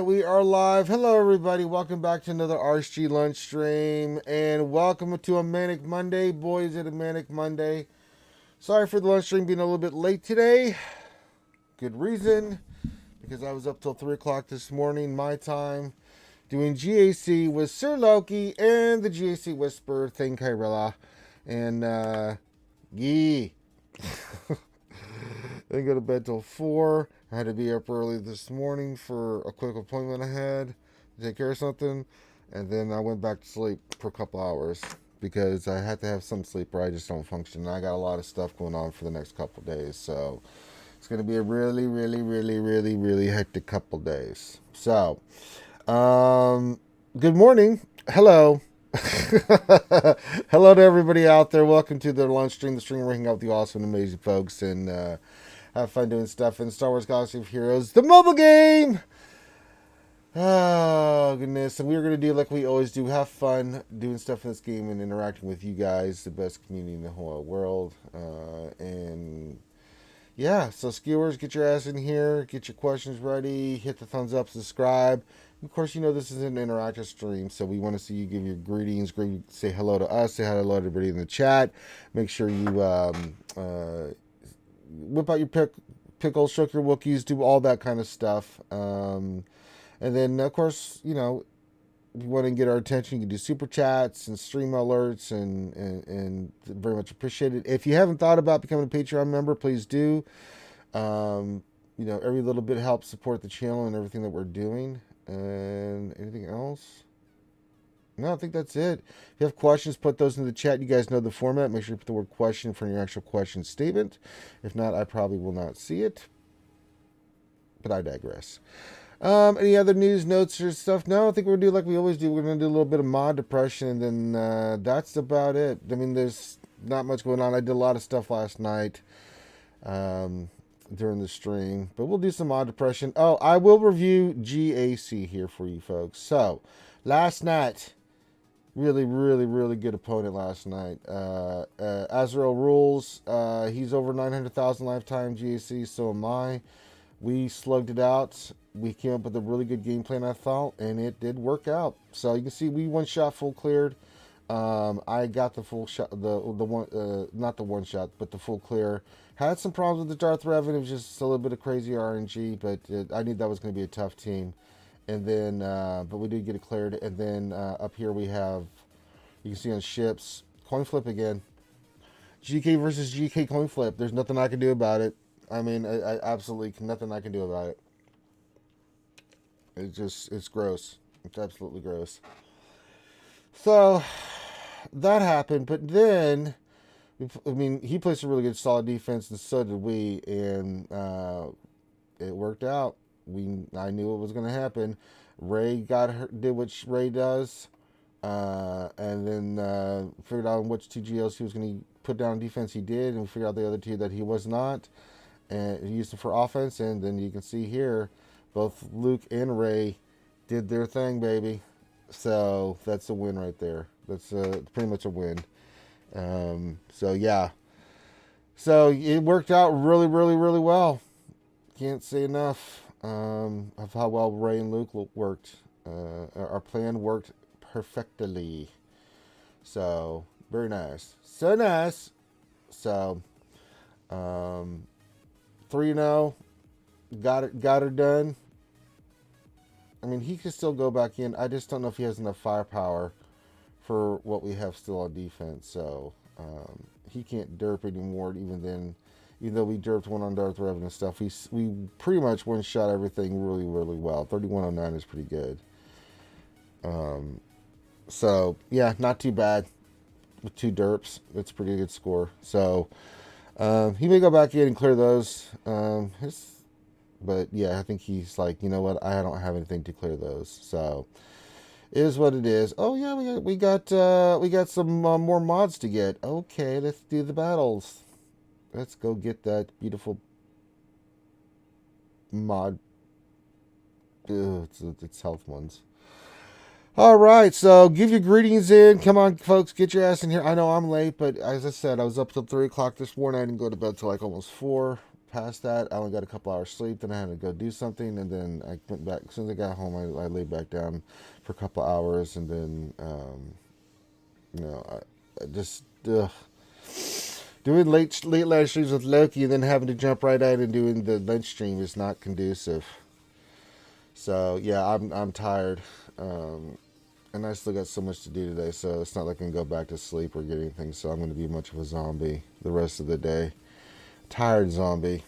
we are live. Hello, everybody. Welcome back to another RSG lunch stream, and welcome to a Manic Monday. Boy, is it a Manic Monday. Sorry for the lunch stream being a little bit late today. Good reason, because I was up till 3 o'clock this morning, my time, doing GAC with Sir Loki and the GAC Whisper, Thing Kyrilla, and, yee. Didn't go to bed till 4. I had to be up early this morning for a quick appointment I had to take care of something. And then I went back to sleep for a couple hours because I had to have some sleep or I just don't function. And I got a lot of stuff going on for the next couple days. So it's going to be a really hectic couple days. So, good morning. Hello. Hello to everybody out there. Welcome to the lunch stream, the stream where we hang out with you awesome and amazing folks and have fun doing stuff in Star Wars Galaxy of Heroes, the mobile game. Oh goodness. And we're going to do like we always do, have fun doing stuff in this game and interacting with you guys, the best community in the whole world. And yeah, so skewers, get your ass in here, get your questions ready, hit the thumbs up, subscribe. Of course, you know this is an interactive stream, so we want to see you give your greetings, say hello to us, say hello to everybody in the chat. Make sure you whip out your pickles, shook your Wookiees, do all that kind of stuff. And then, of course, you know, if you want to get our attention, you can do super chats and stream alerts and very much appreciate it. If you haven't thought about becoming a Patreon member, please do. You know, every little bit helps support the channel and everything that we're doing. And anything else? No, I think that's it. If you have questions, put those in the chat. You guys know the format. Make sure you put the word question for your actual question statement. If not, I probably will not see it. But I digress. Any other news, notes, or stuff? No, I think we're going to do like we always do. We're going to do a little bit of mod depression, and then that's about it. I mean, there's not much going on. I did a lot of stuff last night. During the stream, but we'll do some mod depression. Oh, I will review GAC here for you folks. So last night, really good opponent last night. Azrael Rules, he's over 900,000 lifetime GAC, so am I. We slugged it out. We came up with a really good game plan, I thought, and it did work out. So you can see we one shot full cleared. I got the full shot, the one, not the one shot, but the full clear. Had some problems with the Darth Revan. It was just a little bit of crazy RNG, but I knew that was going to be a tough team. And then, but we did get it cleared. And then up here we have, you can see on ships, coin flip again. GK versus GK coin flip. There's nothing I can do about it. I mean, I absolutely nothing I can do about it. It's gross. It's absolutely gross. So that happened, but then, I mean, he plays a really good, solid defense, and so did we, and it worked out. I knew it was going to happen. Ray did what Ray does, and then figured out which two GLs he was going to put down defense. He did, and we figured out the other two that he was not, and he used them for offense. And then you can see here, both Luke and Ray did their thing, baby. So that's a win right there. That's pretty much a win. So yeah. So it worked out really well. Can't say enough of how well Ray and Luke worked. Our plan worked perfectly. So very nice. So nice. So 3-0. Got her done. I mean, he could still go back in. I just don't know if he has enough firepower for what we have still on defense. So he can't derp anymore. Even though we derped one on Darth Revan and stuff, we pretty much one shot everything really well. 3109 is pretty good. So yeah, not too bad with 2 derps. That's a pretty good score. So he may go back in and clear those. But yeah, I think he's like, you know what? I don't have anything to clear those. So it is what it is. Oh yeah, we got some more mods to get. Okay, let's do the battles. Let's go get that beautiful mod. Ugh, it's health ones. All right, so give your greetings in. Come on, folks, get your ass in here. I know I'm late, but as I said, I was up till 3 o'clock this morning. I didn't go to bed till like almost 4. past that, I only got a couple hours sleep. Then I had to go do something, and then I went back. As soon as I got home, I laid back down for a couple hours, and then I just doing late live streams with Loki, and then having to jump right out and doing the lunch stream is not conducive. So yeah, I'm tired, and I still got so much to do today. So it's not like I can go back to sleep or get anything. So I'm going to be much of a zombie the rest of the day. Tired zombie.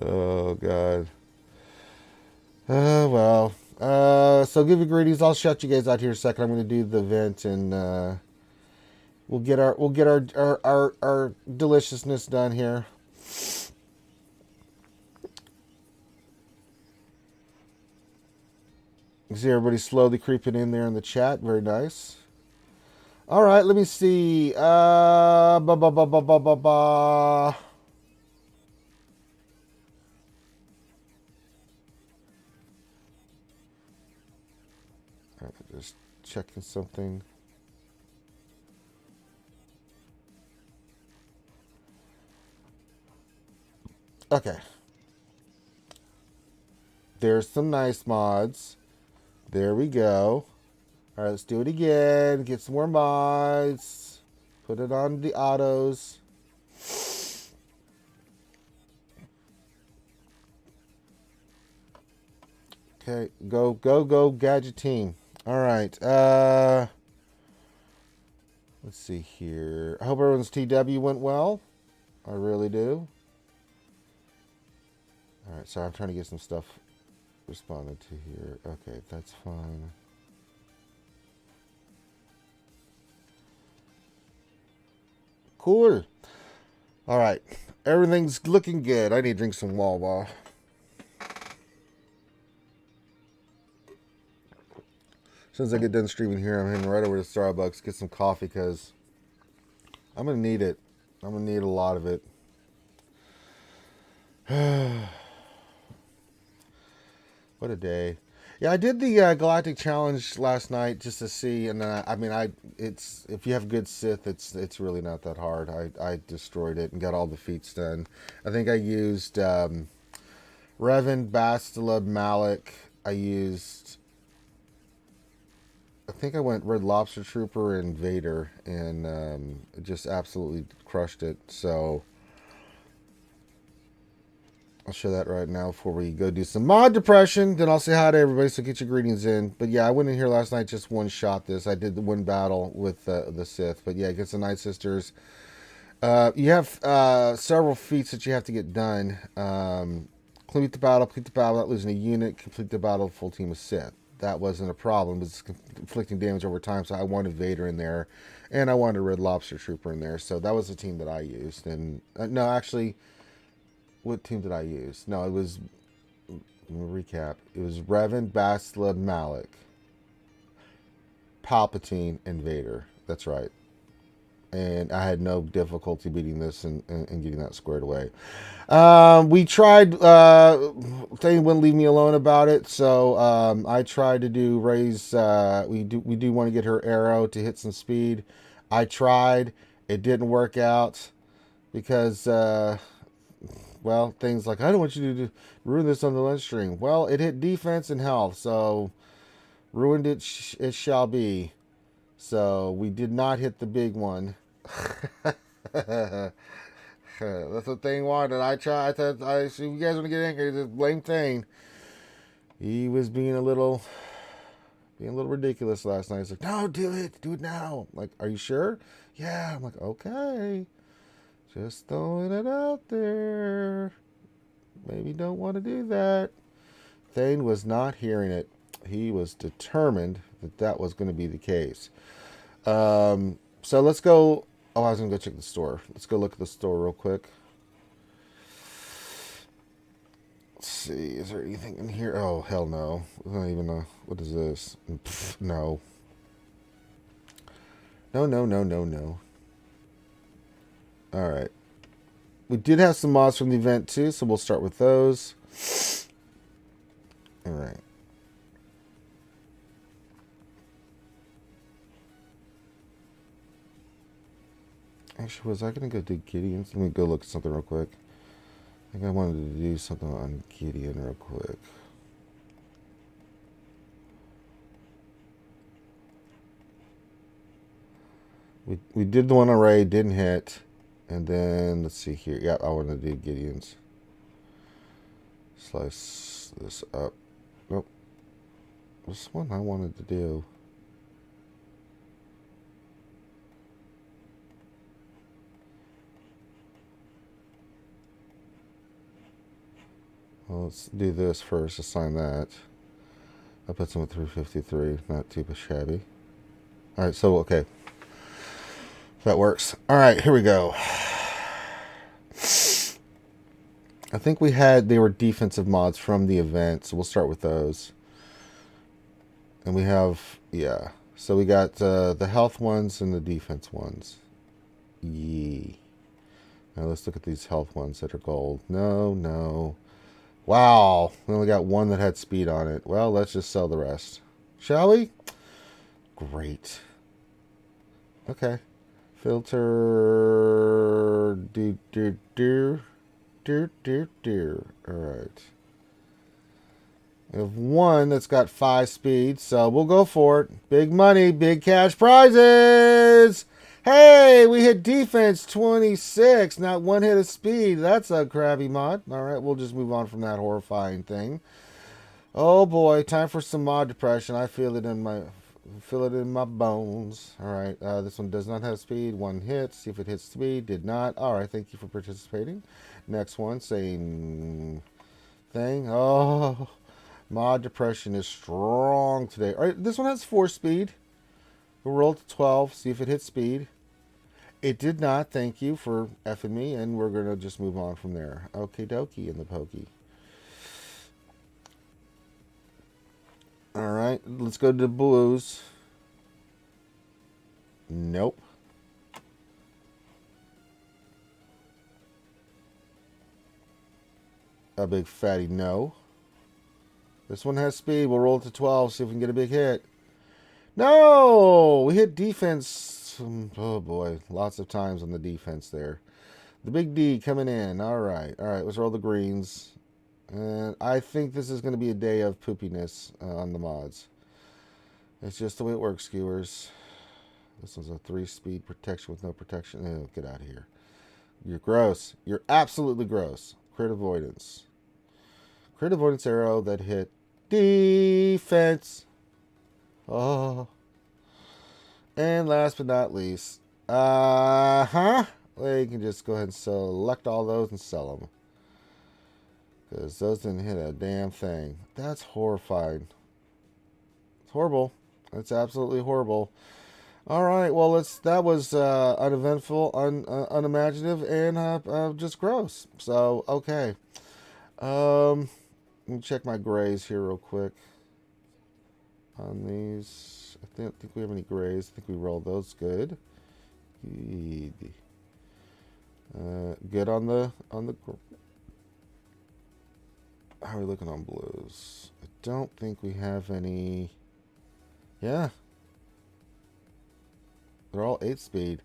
Oh God. Well. So give you greetings. I'll shut you guys out here a second. I'm going to do the event, and we'll get our deliciousness done here. You see everybody slowly creeping in there in the chat. Very nice. All right, let me see. Ba ba ba ba ba ba ba. Just checking something. Okay. There's some nice mods. There we go. All right, let's do it again. Get some more mods. Put it on the autos. Okay, go, gadget team. All right. Let's see here. I hope everyone's TW went well. I really do. All right, sorry, I'm trying to get some stuff responded to here. Okay, that's fine. Cool. All right, everything's looking good. I need to drink some Wawa. As soon as I get done streaming here, I'm heading right over to Starbucks, get some coffee, because I'm going to need it. I'm going to need a lot of it. What a day. Yeah, I did the Galactic Challenge last night just to see, and it's if you have good Sith, it's really not that hard. I destroyed it and got all the feats done. I think I used Revan, Bastila, Malik. I think I went Red Lobster Trooper and Vader, and just absolutely crushed it. So I'll show that right now before we go do some mod depression. Then I'll say hi to everybody, so get your greetings in. But yeah, I went in here last night, just one shot this. I did the one battle with the Sith. But yeah, against the Night Sisters. You have several feats that you have to get done. Complete the battle without losing a unit. Complete the battle with full team of Sith. That wasn't a problem. It was inflicting damage over time, so I wanted Vader in there. And I wanted a Red Lobster Trooper in there. So that was the team that I used. And no, actually, what team did I use? No, it was, let me recap. It was Revan, Bastila, Malik, Palpatine, and Vader. That's right. And I had no difficulty beating this and getting that squared away. We tried, they wouldn't leave me alone about it, so I tried to do Rey's, we do want to get her arrow to hit some speed. I tried. It didn't work out because, well, things like, I don't want you to ruin this on the lunch stream. Well, it hit defense and health, so ruined it it shall be. So we did not hit the big one. That's what Thane wanted. I tried. I see you guys want to get angry. Just blame Thane. He was being a little ridiculous last night. He's like, no, do it now. I'm like, are you sure? Yeah. I'm like, okay. Just throwing it out there. Maybe don't want to do that. Thane was not hearing it. He was determined that was going to be the case. So let's go. Oh, I was going to go check the store. Let's go look at the store real quick. Let's see. Is there anything in here? Oh, hell no. I don't even know. What is this? Pff, no. No. All right. We did have some mods from the event too, so we'll start with those. All right. Actually, was I going to go do Gideon's? Let me go look at something real quick. I think I wanted to do something on Gideon real quick. We did the one on Ray, didn't hit. And then, let's see here. Yeah, I wanted to do Gideon's. Slice this up. Nope. This one I wanted to do. Well, let's do this first. Assign that. I put some at 353. Not too shabby. All right, so, okay. That works. All right, here we go. I think they were defensive mods from the event, so we'll start with those. And we have, yeah. So we got the health ones and the defense ones. Yee. Now let's look at these health ones that are gold. No. Wow, we only got one that had speed on it. Well, let's just sell the rest. Shall we? Great. Okay. Filter. All right. We have one that's got 5 speed, so we'll go for it. Big money, big cash prizes. Hey, we hit defense 26, not one hit of speed. That's a crabby mod. All right, we'll just move on from that horrifying thing. Oh boy, time for some mod depression. I feel it in my bones. All right, this one does not have speed. One hit. See if it hits speed. Did not. All right, thank you for participating. Next one, same thing. Oh, mod depression is strong today. All right, this one has 4 speed. We'll roll to 12. See if it hits speed. It did not. Thank you for effing me, and we're gonna just move on from there. Okie dokie in the pokey. All right, let's go to the blues. Nope. A big fatty no. This one has speed. We'll roll it to 12, see if we can get a big hit. No! We hit defense. Oh boy, lots of times on the defense there. The big D coming in. All right, let's roll the greens. And I think this is going to be a day of poopiness on the mods. It's just the way it works, skewers. This one's a 3-speed protection with no protection. Oh, get out of here. You're gross. You're absolutely gross. Crit avoidance. Crit avoidance arrow that hit defense. Oh. And last but not least. Well, you can just go ahead and select all those and sell them. Because those didn't hit a damn thing. That's horrifying. It's horrible. It's absolutely horrible. All right. Well, that was uneventful, unimaginative, and just gross. So, okay. Let me check my grays here real quick. On these, I don't think we have any grays. I think we rolled those good. Good on the. How are we looking on blues? I don't think we have any. Yeah. They're all 8-speed.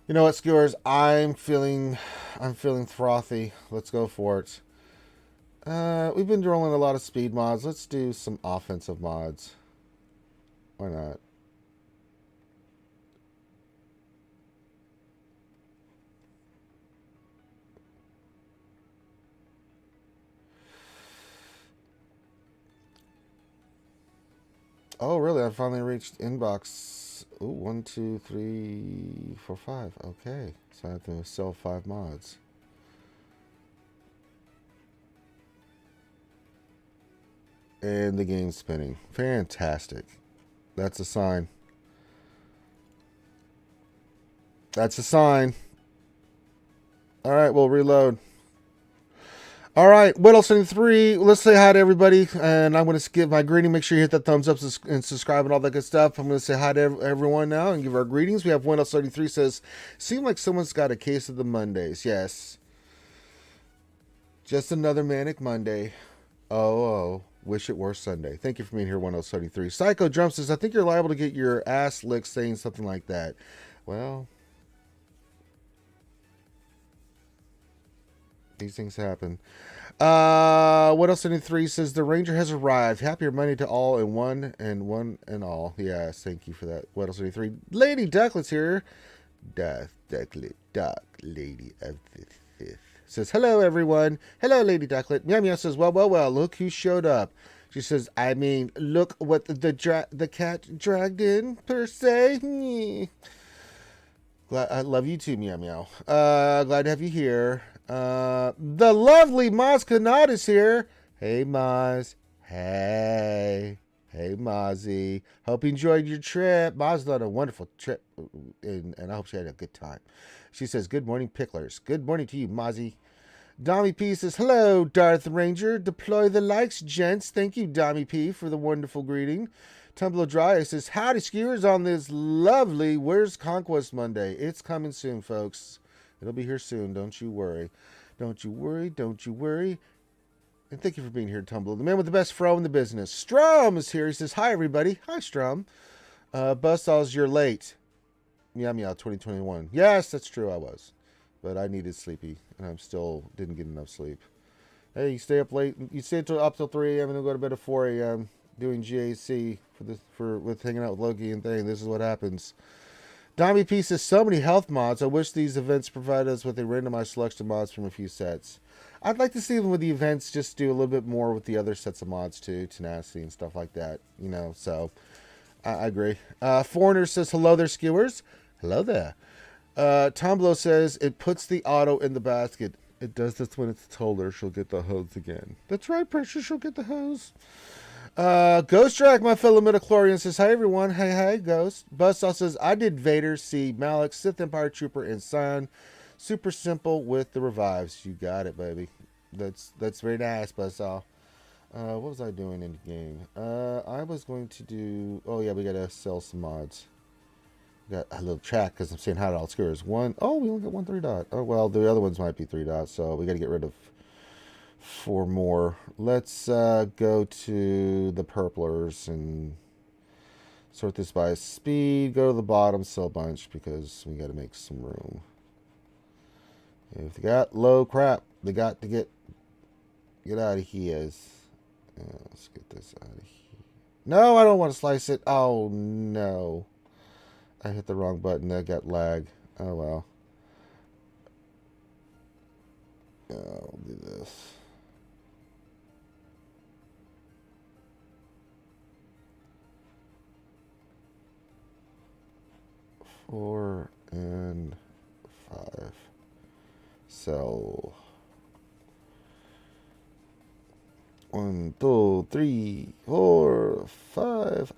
You know what, skewers? I'm feeling frothy. Let's go for it. We've been rolling a lot of speed mods. Let's do some offensive mods. Why not? Oh, really? I finally reached inbox. Ooh, 1, 2, 3, 4, 5. Okay. So I have to sell 5 mods. And the game's spinning. Fantastic. That's a sign. That's a sign. All right, we'll reload. All right, Whittle 73. Let's say hi to everybody, and I'm going to skip my greeting. Make sure you hit that thumbs up and subscribe and all that good stuff. I'm going to say hi to everyone now and give our greetings. We have Whittle 73 says, "Seems like someone's got a case of the Mondays." Yes, just another manic Monday. Oh, wish it were Sunday. Thank you for being here, 1073. Psycho Jump says, "I think you're liable to get your ass licked saying something like that." Well, These things happen. What else? 3 says the Ranger has arrived. Happier money to all and one and all. Yes, thank you for that. What else? 3 Lady Ducklet's here. Ducklet, Duck, Lady of the Fifth says hello everyone. Hello, Lady Ducklet. Meow Meow says well. Look who showed up. She says, I mean, look what the cat dragged in per se. Glad, I love you too, Meow Meow. Glad to have you here. The lovely Maz Kanat is here. Hey, Maz. Hey, Mozzie. Hope you enjoyed your trip. Maz done a wonderful trip, and I hope she had a good time. She says, good morning, Picklers. Good morning to you, Mozzie. Dommy P says, hello, Darth Ranger. Deploy the likes, gents. Thank you, Dommy P, for the wonderful greeting. Tumblr Dry says, howdy, skewers, on this lovely Where's Conquest Monday. It's coming soon, folks. It'll be here soon. Don't you worry. Don't you worry. And thank you for being here, Tumblr. The man with the best fro in the business. Strum is here. He says, hi, everybody. Hi, Strum. Buzzsaws, you're late. Meow Meow 2021. Yes, that's true, I was. But I needed sleepy, and I'm still didn't get enough sleep. Hey, you stay up late. You stay up till 3 a.m. and then go to bed at 4 a.m. doing GAC with hanging out with Loki and thing. This is what happens. Dommy P says, so many health mods. I wish these events provide us with a randomized selection of mods from a few sets. I'd like to see them with the events just do a little bit more with the other sets of mods too, tenacity and stuff like that. You know, so I agree. Foreigner says, hello there, skewers. Hello there. Tomblo says, it puts the auto in the basket. It does this when it's told her she'll get the hose again. That's right, Precious, she'll get the hose. Ghost Drag, my fellow midichlorian, says, hi everyone. Hey, Ghost. Buzzsaw says, I did Vader, C, Malik, Sith Empire Trooper, and Scion. Super simple with the revives. You got it, baby. That's very nice, Buzzsaw. What was I doing in the game? I was going to do, oh yeah, we gotta sell some mods. Got a little track because I'm saying how to all skewers. We only got 1 3-dot. Oh, well, the other ones might be 3-dots, so we got to get rid of 4 more. Let's go to the purplers and sort this by speed. Go to the bottom, sell a bunch because we got to make some room. If they got low crap, they got to get out of here. Let's get this out of here. No, I don't want to slice it. Oh, no. I hit the wrong button. I got lag. Oh, well. I'll do this. Four and 5. Sell. 1, 2, 3, 4, 5.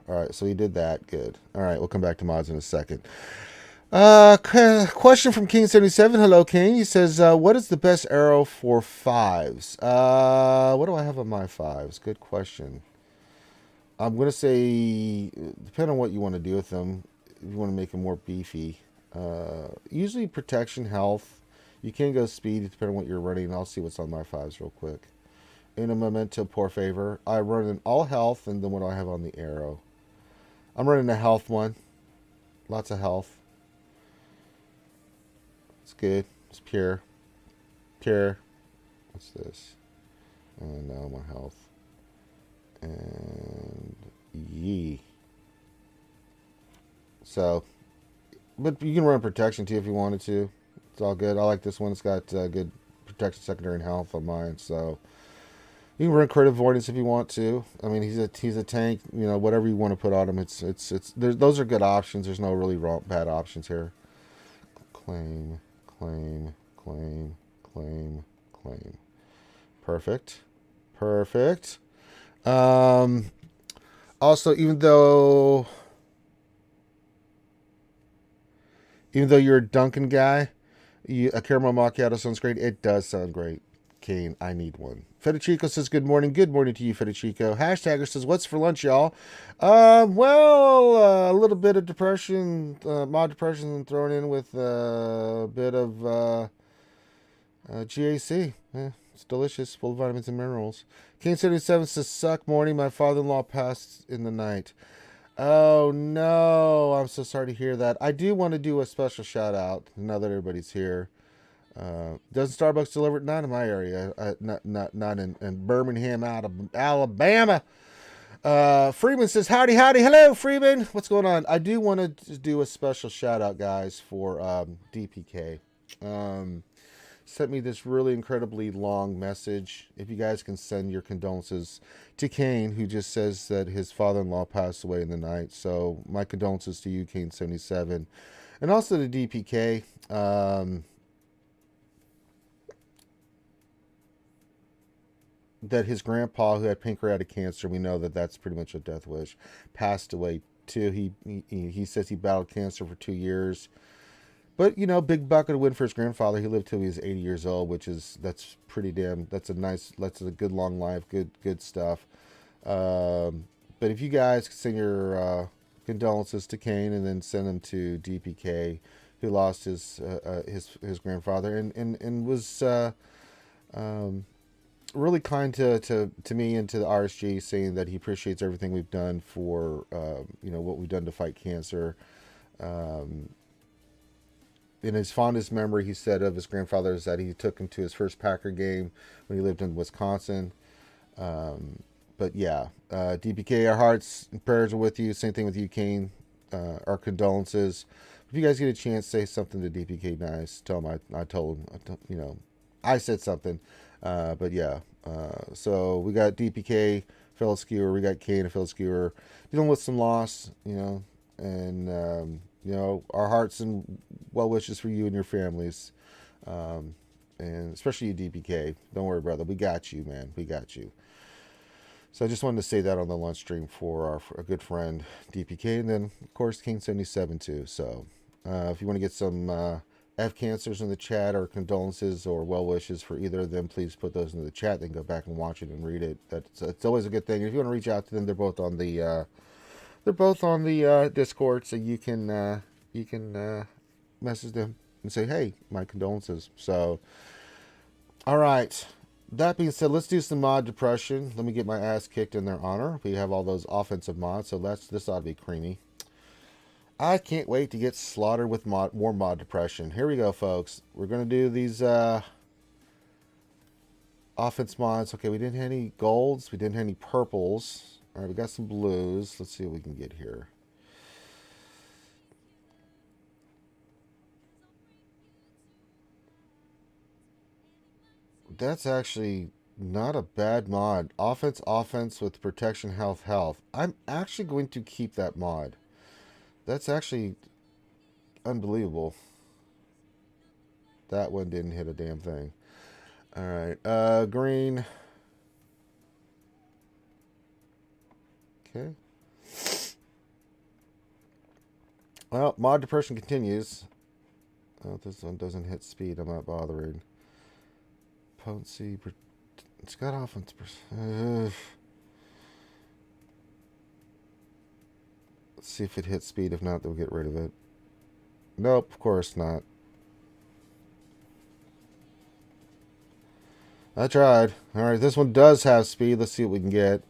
All right, so we did that. Good. All right, we'll come back to mods in a second. Question from King77. Hello, King. He says, what is the best arrow for 5s? What do I have on my 5s? Good question. I'm going to say, depending on what you want to do with them, if you want to make them more beefy. Usually protection, health. You can go speed, depending on what you're running. I'll see what's on my 5s real quick. In a memento, poor favor. I run an all health, and then what do I have on the arrow? I'm running a health one. Lots of health. It's good. It's pure. What's this? No, my health. And yee. So, but you can run protection too if you wanted to. It's all good. I like this one. It's got good protection, secondary, and health on mine. So you can run crit avoidance if you want to. I mean, he's a tank. You know, whatever you want to put on him, it's those are good options. There's no really bad options here. Claim. Perfect. Also, even though you're a Duncan guy, a caramel macchiato sounds great. It does sound great. Kane, I need one. Fedichico says, good morning. Good morning to you, Fedichico. Hashtagger says, what's for lunch, y'all? A little bit of depression, mod depression thrown in with a bit of GAC. Yeah, it's delicious, full of vitamins and minerals. King77 says, suck morning. My father-in-law passed in the night. Oh, no. I'm so sorry to hear that. I do want to do a special shout out now that everybody's here. Doesn't Starbucks deliver it? Not in my area. Not in Birmingham, out of Alabama. Freeman says, howdy, howdy. Hello, Freeman. What's going on? I do want to do a special shout out, guys, for DPK. Sent me this really incredibly long message. If you guys can send your condolences to Kane, who just says that his father-in-law passed away in the night. So my condolences to you, Kane77. And also to DPK. That his grandpa, who had pancreatic cancer, we know that that's pretty much a death wish, passed away too. He says he battled cancer for 2 years, but you know, big bucket of win for his grandfather. He lived till he was 80 years old, that's pretty damn. That's a good long life, good stuff. But if you guys can send your condolences to Kane and then send them to DPK, who lost his grandfather and was really kind to me and to the RSG, saying that he appreciates everything we've done for what we've done to fight cancer. In his fondest memory, he said of his grandfather is that he took him to his first Packer game when he lived in Wisconsin. But yeah, DPK, our hearts and prayers are with you. Same thing with you, Kane. Our condolences. If you guys get a chance, say something to DPK nice. Tell him I told him, I said something. But yeah, so we got DPK, fellow skewer. We got Kane, a fellow skewer, dealing with some loss, and our hearts and well wishes for you and your families, and especially you, DPK. Don't worry, brother. We got you, man. We got you. So I just wanted to say that on the lunch stream for a good friend, DPK, and then of course King77 too. So if you want to get some F cancers in the chat or condolences or well wishes for either of them, please put those in the chat. They can go back and watch it and read it. It's always a good thing. And if you want to reach out to them, they're both on the Discord, so you can message them and say, hey, my condolences. So all right, that being said, let's do some mod depression. Let me get my ass kicked in their honor. We have all those offensive mods, so this ought to be creamy. I can't wait to get slaughtered with more mod depression. Here we go, folks. We're going to do these offense mods. Okay, we didn't have any golds. We didn't have any purples. All right, we got some blues. Let's see what we can get here. That's actually not a bad mod. Offense with protection, health. I'm actually going to keep that mod. That's actually unbelievable. That one didn't hit a damn thing. All right, green. Okay. Well, mod depression continues. Oh, this one doesn't hit speed. I'm not bothering. Potency. It's got offense. Let's see if it hits speed. If not, they'll get rid of it. Nope, of course not. I tried. Alright, this one does have speed. Let's see what we can get.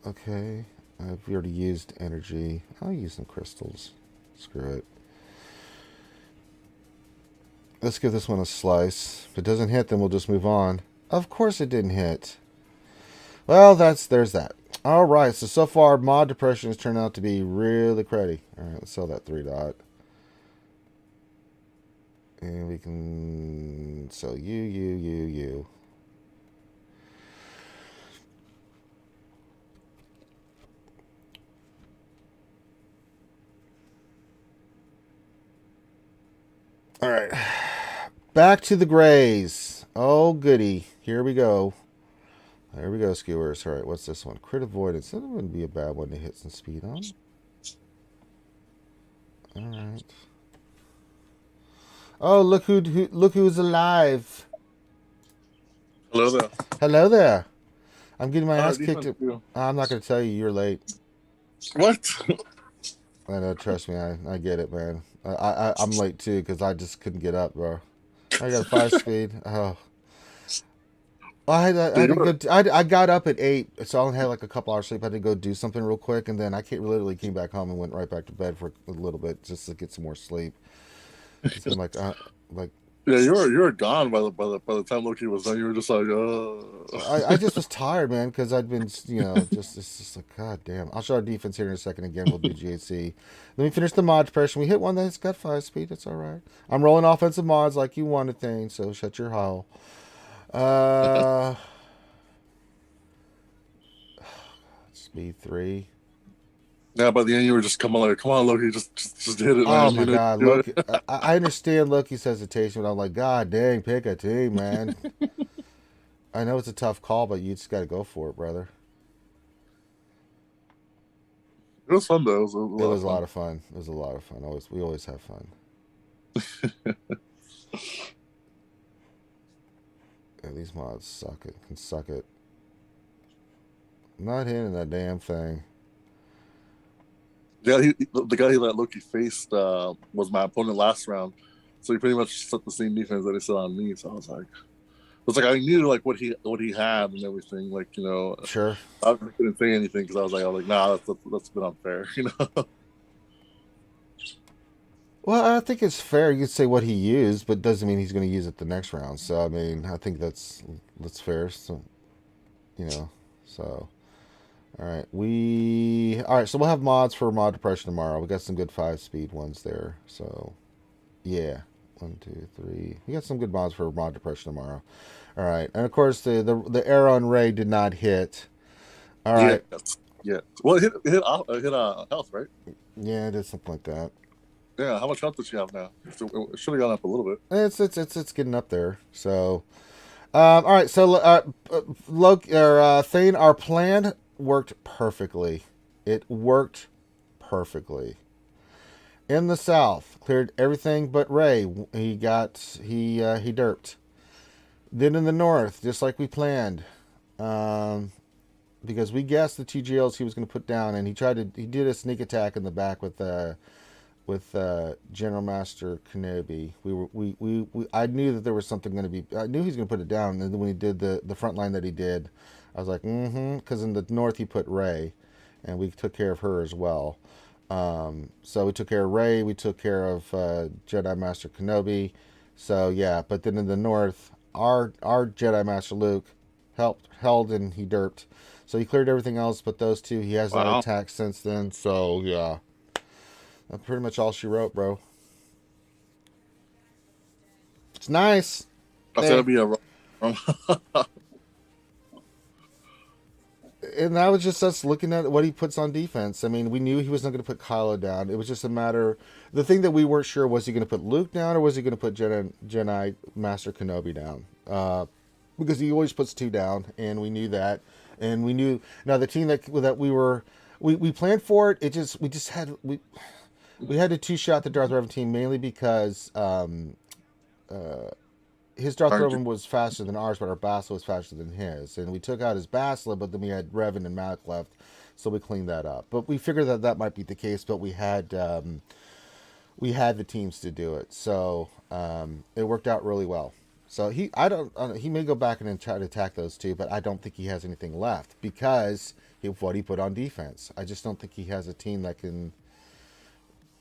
Okay. I've already used energy. I'll use some crystals. Screw it. Let's give this one a slice. If it doesn't hit, then we'll just move on. Of course it didn't hit. Well, there's that. Alright, so far, mod depression has turned out to be really cruddy. Alright, let's sell that 3-dot. And we can sell you. Alright. Back to the grays. Oh, goody. Here we go. There we go, skewers. Alright, what's this one? Crit avoidance. That wouldn't be a bad one to hit some speed on. Alright. Oh, look who's alive. Hello there. Hello there. I'm getting my ass kicked. I'm not going to tell you. You're late. What? I know. Trust me. I get it, man. I'm late too because I just couldn't get up, bro. I got 5 speed. Oh. I had to go. I got up at 8, so I only had like a couple hours sleep. I had to go do something real quick, and then literally came back home and went right back to bed for a little bit just to get some more sleep. Because I'm like Yeah, you were gone by the time Loki was done. You were just like, I just was tired, man, because I'd been, just it's just like, God damn. I'll show our defense here in a second again. We'll do GAC. Let me finish the mod depression. We hit one that's got 5 speed. That's all right. I'm rolling offensive mods like you wanted things, so shut your hole. Speed 3. yeah. By the end, you were just come on, Loki, just hit it, Oh man. my You know, God, do Loki! it. I understand Loki's hesitation, but I'm like, God dang, pick a team, man. I know it's a tough call, but you just got to go for it, brother. It was fun though. It was a It lot of was a fun. lot of fun. It was a lot of fun. We always have fun. Yeah, these mods suck it. Can suck it. Not hitting that damn thing. Yeah, the guy he let Loki faced was my opponent last round, so he pretty much set the same defense that he set on me. So I was like, I knew like what he had and everything. Like Sure. I couldn't say anything because I was like, nah, that's a bit unfair, Well, I think it's fair. You could say what he used, but doesn't mean he's going to use it the next round. So I mean, I think that's fair. So you know, so all right. So we'll have mods for mod depression tomorrow. We got some good 5 speed ones there. So yeah, 1, 2, 3. We got some good mods for mod depression tomorrow. All right, and of course the arrow and ray did not hit. All Yeah, right. yeah. Well, it hit health, right? Yeah, it did something like that. Yeah. How much health does she have now? So it should have gone up a little bit. It's getting up there. So all right. So Thane, our plan worked perfectly. It worked perfectly. In the south, cleared everything but Ray. He derped. Then in the north, just like we planned, because we guessed the TGLs he was going to put down, and he did a sneak attack in the back with General Master Kenobi. I knew that there was something going to be. I knew he was going to put it down, and then when he did the front line that he did, I was like, because in the north he put Ray, and we took care of her as well. So we took care of Ray. We took care of Jedi Master Kenobi. So yeah, but then in the north, our Jedi Master Luke held, and he derped. So he cleared everything else but those two. He has not Wow. attacked since then. So yeah, that's pretty much all she wrote, bro. It's nice. That's Hey, gonna be a and that was just us looking at what he puts on defense. I mean, we knew he was not going to put Kylo down. It was just a matter. The thing that we weren't sure, was he going to put Luke down, or was he going to put Jedi Master Kenobi down? Because he always puts 2 down, and we knew that. And we knew now the team that we planned for it. We had to 2-shot the Darth Revan team, mainly because his Darth Revan was faster than ours, but our Bastila was faster than his. And we took out his Bastila, but then we had Revan and MANIC left, so we cleaned that up. But we figured that might be the case, but we had the teams to do it, so it worked out really well. So he may go back and try to attack those 2, but I don't think he has anything left because of what he put on defense. I just don't think he has a team that can.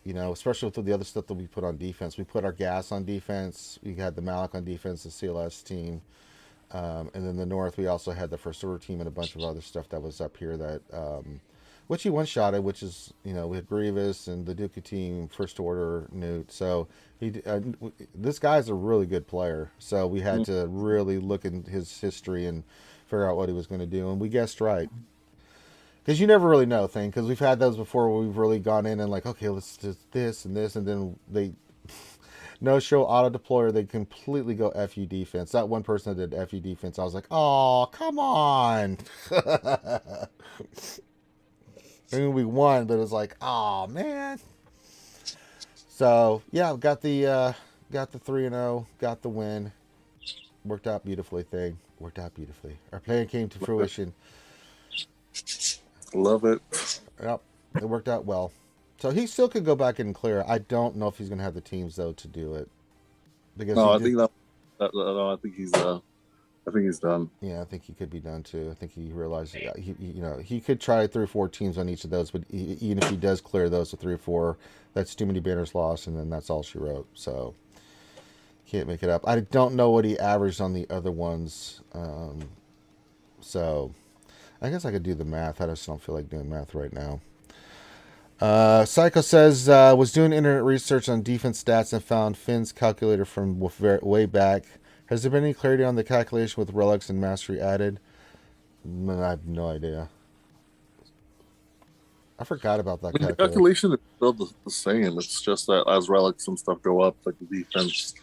Especially with the other stuff that we put on defense. We put our gas on defense. We had the MANIC on defense, the CLS team. And then the North, we also had the First Order team and a bunch of other stuff that was up here that, which he one-shotted, which is, we had Grievous and the Dooku team, First Order, Newt. So this guy's a really good player. So we had to really look in his history and figure out what he was going to do. And we guessed right. Because you never really know, because we've had those before where we've really gone in and like, okay, let's do this, and then they no show auto deployer, they completely go FU defense. That one person that did FU defense, I was like, oh, come on. I mean, we won, but it was like, oh man. So yeah, got the 3-0, got the win. Worked out beautifully. Our plan came to fruition. Love it. Yep, it worked out well. So he still could go back and clear. I don't know if he's going to have the teams though to do it. Because No, I think that. No, I think I think he's done. Yeah, I think he could be done too. I think he realized, he could try 3 or 4 teams on each of those, but even if he does clear those to 3 or 4, that's too many banners lost, and then that's all she wrote. So can't make it up. I don't know what he averaged on the other ones, so I guess I could do the math. I just don't feel like doing math right now. Psycho says, was doing internet research on defense stats and found Finn's calculator from way back. Has there been any clarity on the calculation with relics and mastery added? I have no idea. I forgot about that I mean, the calculator. calculation is still the same. It's just that as relics and stuff go up, like the defense,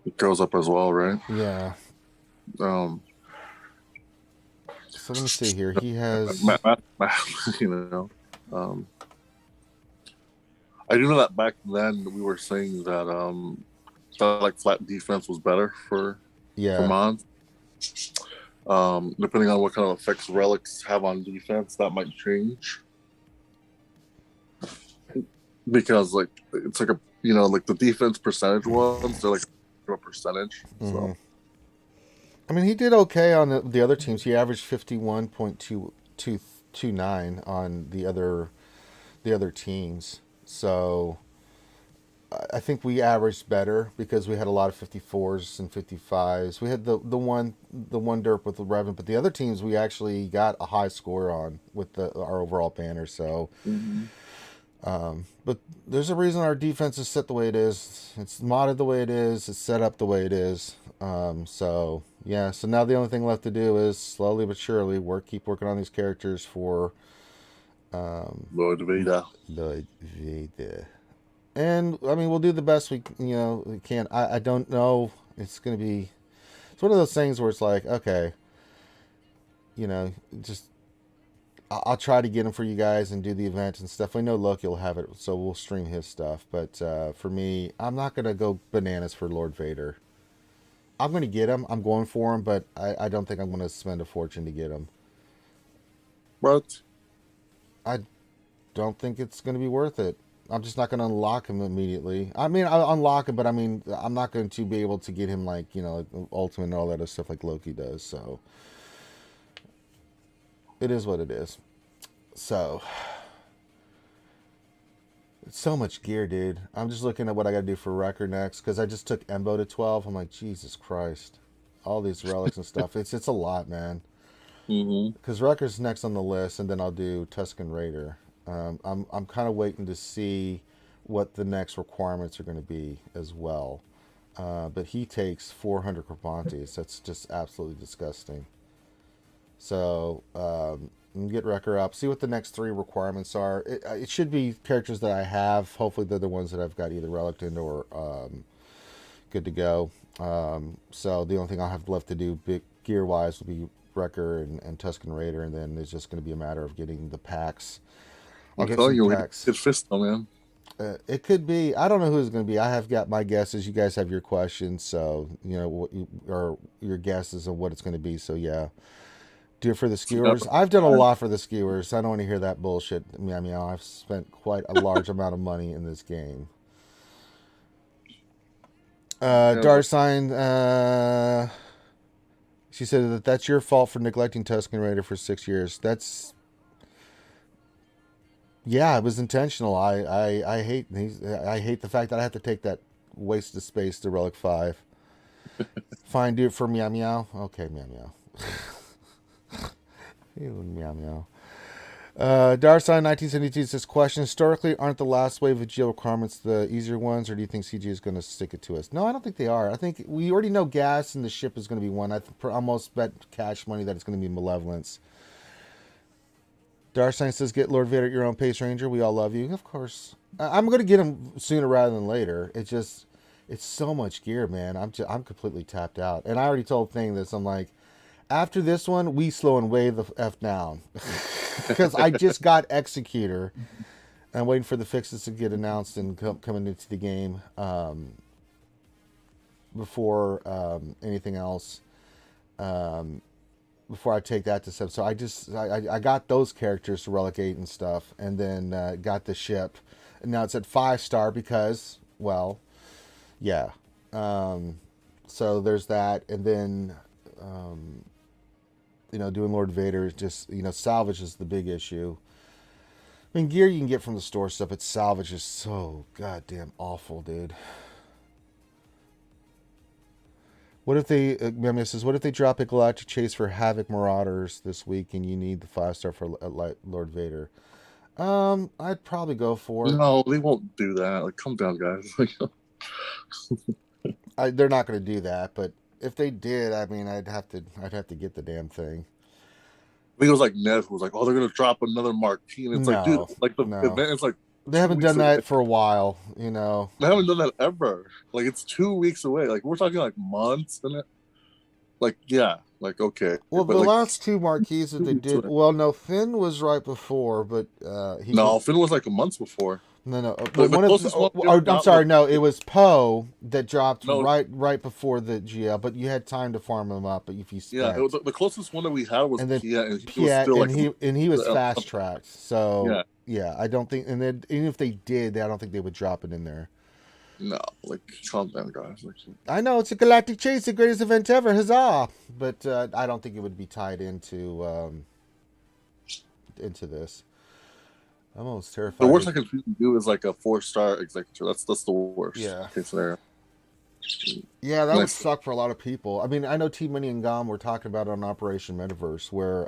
it goes up as well, right? Yeah. Um, So let me see here. He has. you know. I do know that back then we were saying that like flat defense was better for Mon. Depending on what kind of effects relics have on defense, that might change. Because like it's like like the defense percentage ones, they're like a percentage. Mm-hmm. So I mean, he did okay on the other teams. He averaged 51.229 on the other teams. So I think we averaged better because we had a lot of 54s and 55s. We had the one derp with the Revenant, but the other teams we actually got a high score on with our overall banner. So, but there's a reason our defense is set the way it is. It's modded the way it is. It's set up the way it is. So yeah. So now the only thing left to do is slowly but surely keep working on these characters for Lord Vader. And I mean, we'll do the best we can. I don't know. It's one of those things where it's like, okay, just I'll try to get him for you guys and do the event and stuff. I know Loki will have it, so we'll stream his stuff. But for me, I'm not gonna go bananas for Lord Vader. I'm gonna get him. I'm going for him, but I don't think I'm gonna spend a fortune to get him. What? I don't think it's gonna be worth it. I'm just not going to unlock him immediately. I mean, I'll unlock him, but I mean, I'm not going to be able to get him like ultimate and all that other stuff like Loki does. So it is what it is. So it's so much gear, dude. I'm just looking at what I got to do for Wrecker next because I just took Embo to 12. I'm like, Jesus Christ, all these relics and stuff. It's a lot, man. Because Wrecker's next on the list, and then I'll do Tusken Raider. I'm kind of waiting to see what the next requirements are going to be as well. But he takes 400 Carpantes. That's just absolutely disgusting. So get Wrecker up. See what the next 3 requirements are. It should be characters that I have. Hopefully they're the ones that I've got either relic in or good to go. So the only thing I'll have left to do big gear-wise will be Wrecker and Tusken Raider, and then it's just going to be a matter of getting the packs. I'll tell you, it's Fisto, man. It could be. I don't know who it's going to be. I have got my guesses. You guys have your questions, so or your guesses of what it's going to be. So yeah, do it for the skewers. I've done a lot for the skewers. I don't want to hear that bullshit. Meow meow. I've spent quite a large amount of money in this game. Darsign, she said that's your fault for neglecting Tusken Raider for 6 years. Yeah, it was intentional. I hate the fact that I have to take that waste of space to Relic 5. Fine, do it for Meow Meow. Okay, Meow Meow. Meow Meow. Darsign 1972 says, question, historically, aren't the last wave of geo requirements the easier ones, or do you think CG is going to stick it to us? No, I don't think they are. I think we already know gas and the ship is going to be one. I almost bet cash money that it's going to be Malevolence. Darsign says, get Lord Vader at your own pace, Ranger. We all love you. Of course. I'm going to get him sooner rather than later. It's so much gear, man. I'm completely tapped out. And I already told Thing this. I'm like, after this one, we slowing way the F down. Because I just got Executor. I'm waiting for the fixes to get announced and coming into the game before anything else. Before I take that to 7. So I got those characters to Relic 8 and stuff, and then got the ship. And now it's at 5-star because, well, yeah. So there's that, and then doing Lord Vader is just salvage is the big issue. I mean, gear you can get from the store stuff, but salvage is so goddamn awful, dude. What if they, Memia says, what if they drop a Galactic Chase for Havoc Marauders this week and you need the 5-star for Lord Vader? I'd probably go for it. No, they won't do that. Like, calm down, guys. They're not going to do that, but if they did, I mean, I'd have to get the damn thing. I think it was like Nev was like, "Oh, they're gonna drop another marquee," and it's like, dude, like the event is like they haven't done that for a while, They haven't done that ever. Like it's 2 weeks away. Like we're talking like months in it. Like yeah, like okay. Well, the last two marquees that they did. Well, no, Finn was right before, but Finn was like a month before. No. I'm sorry. No, it was Poe that dropped right before the GL. But you had time to farm them up. But if you spent, the closest one that we had was Piet, and he was fast tracked. So yeah, I don't think. And then even if they did, I don't think they would drop it in there. No, like calm down, guys. I know it's a Galactic Chase, the greatest event ever, huzzah! But I don't think it would be tied into this. I'm almost terrified. The worst I can do is like a 4-star executor. That's the worst case scenario. Yeah, that would suck for a lot of people. I mean, I know T Money and Gom were talking about it on Operation Metaverse, where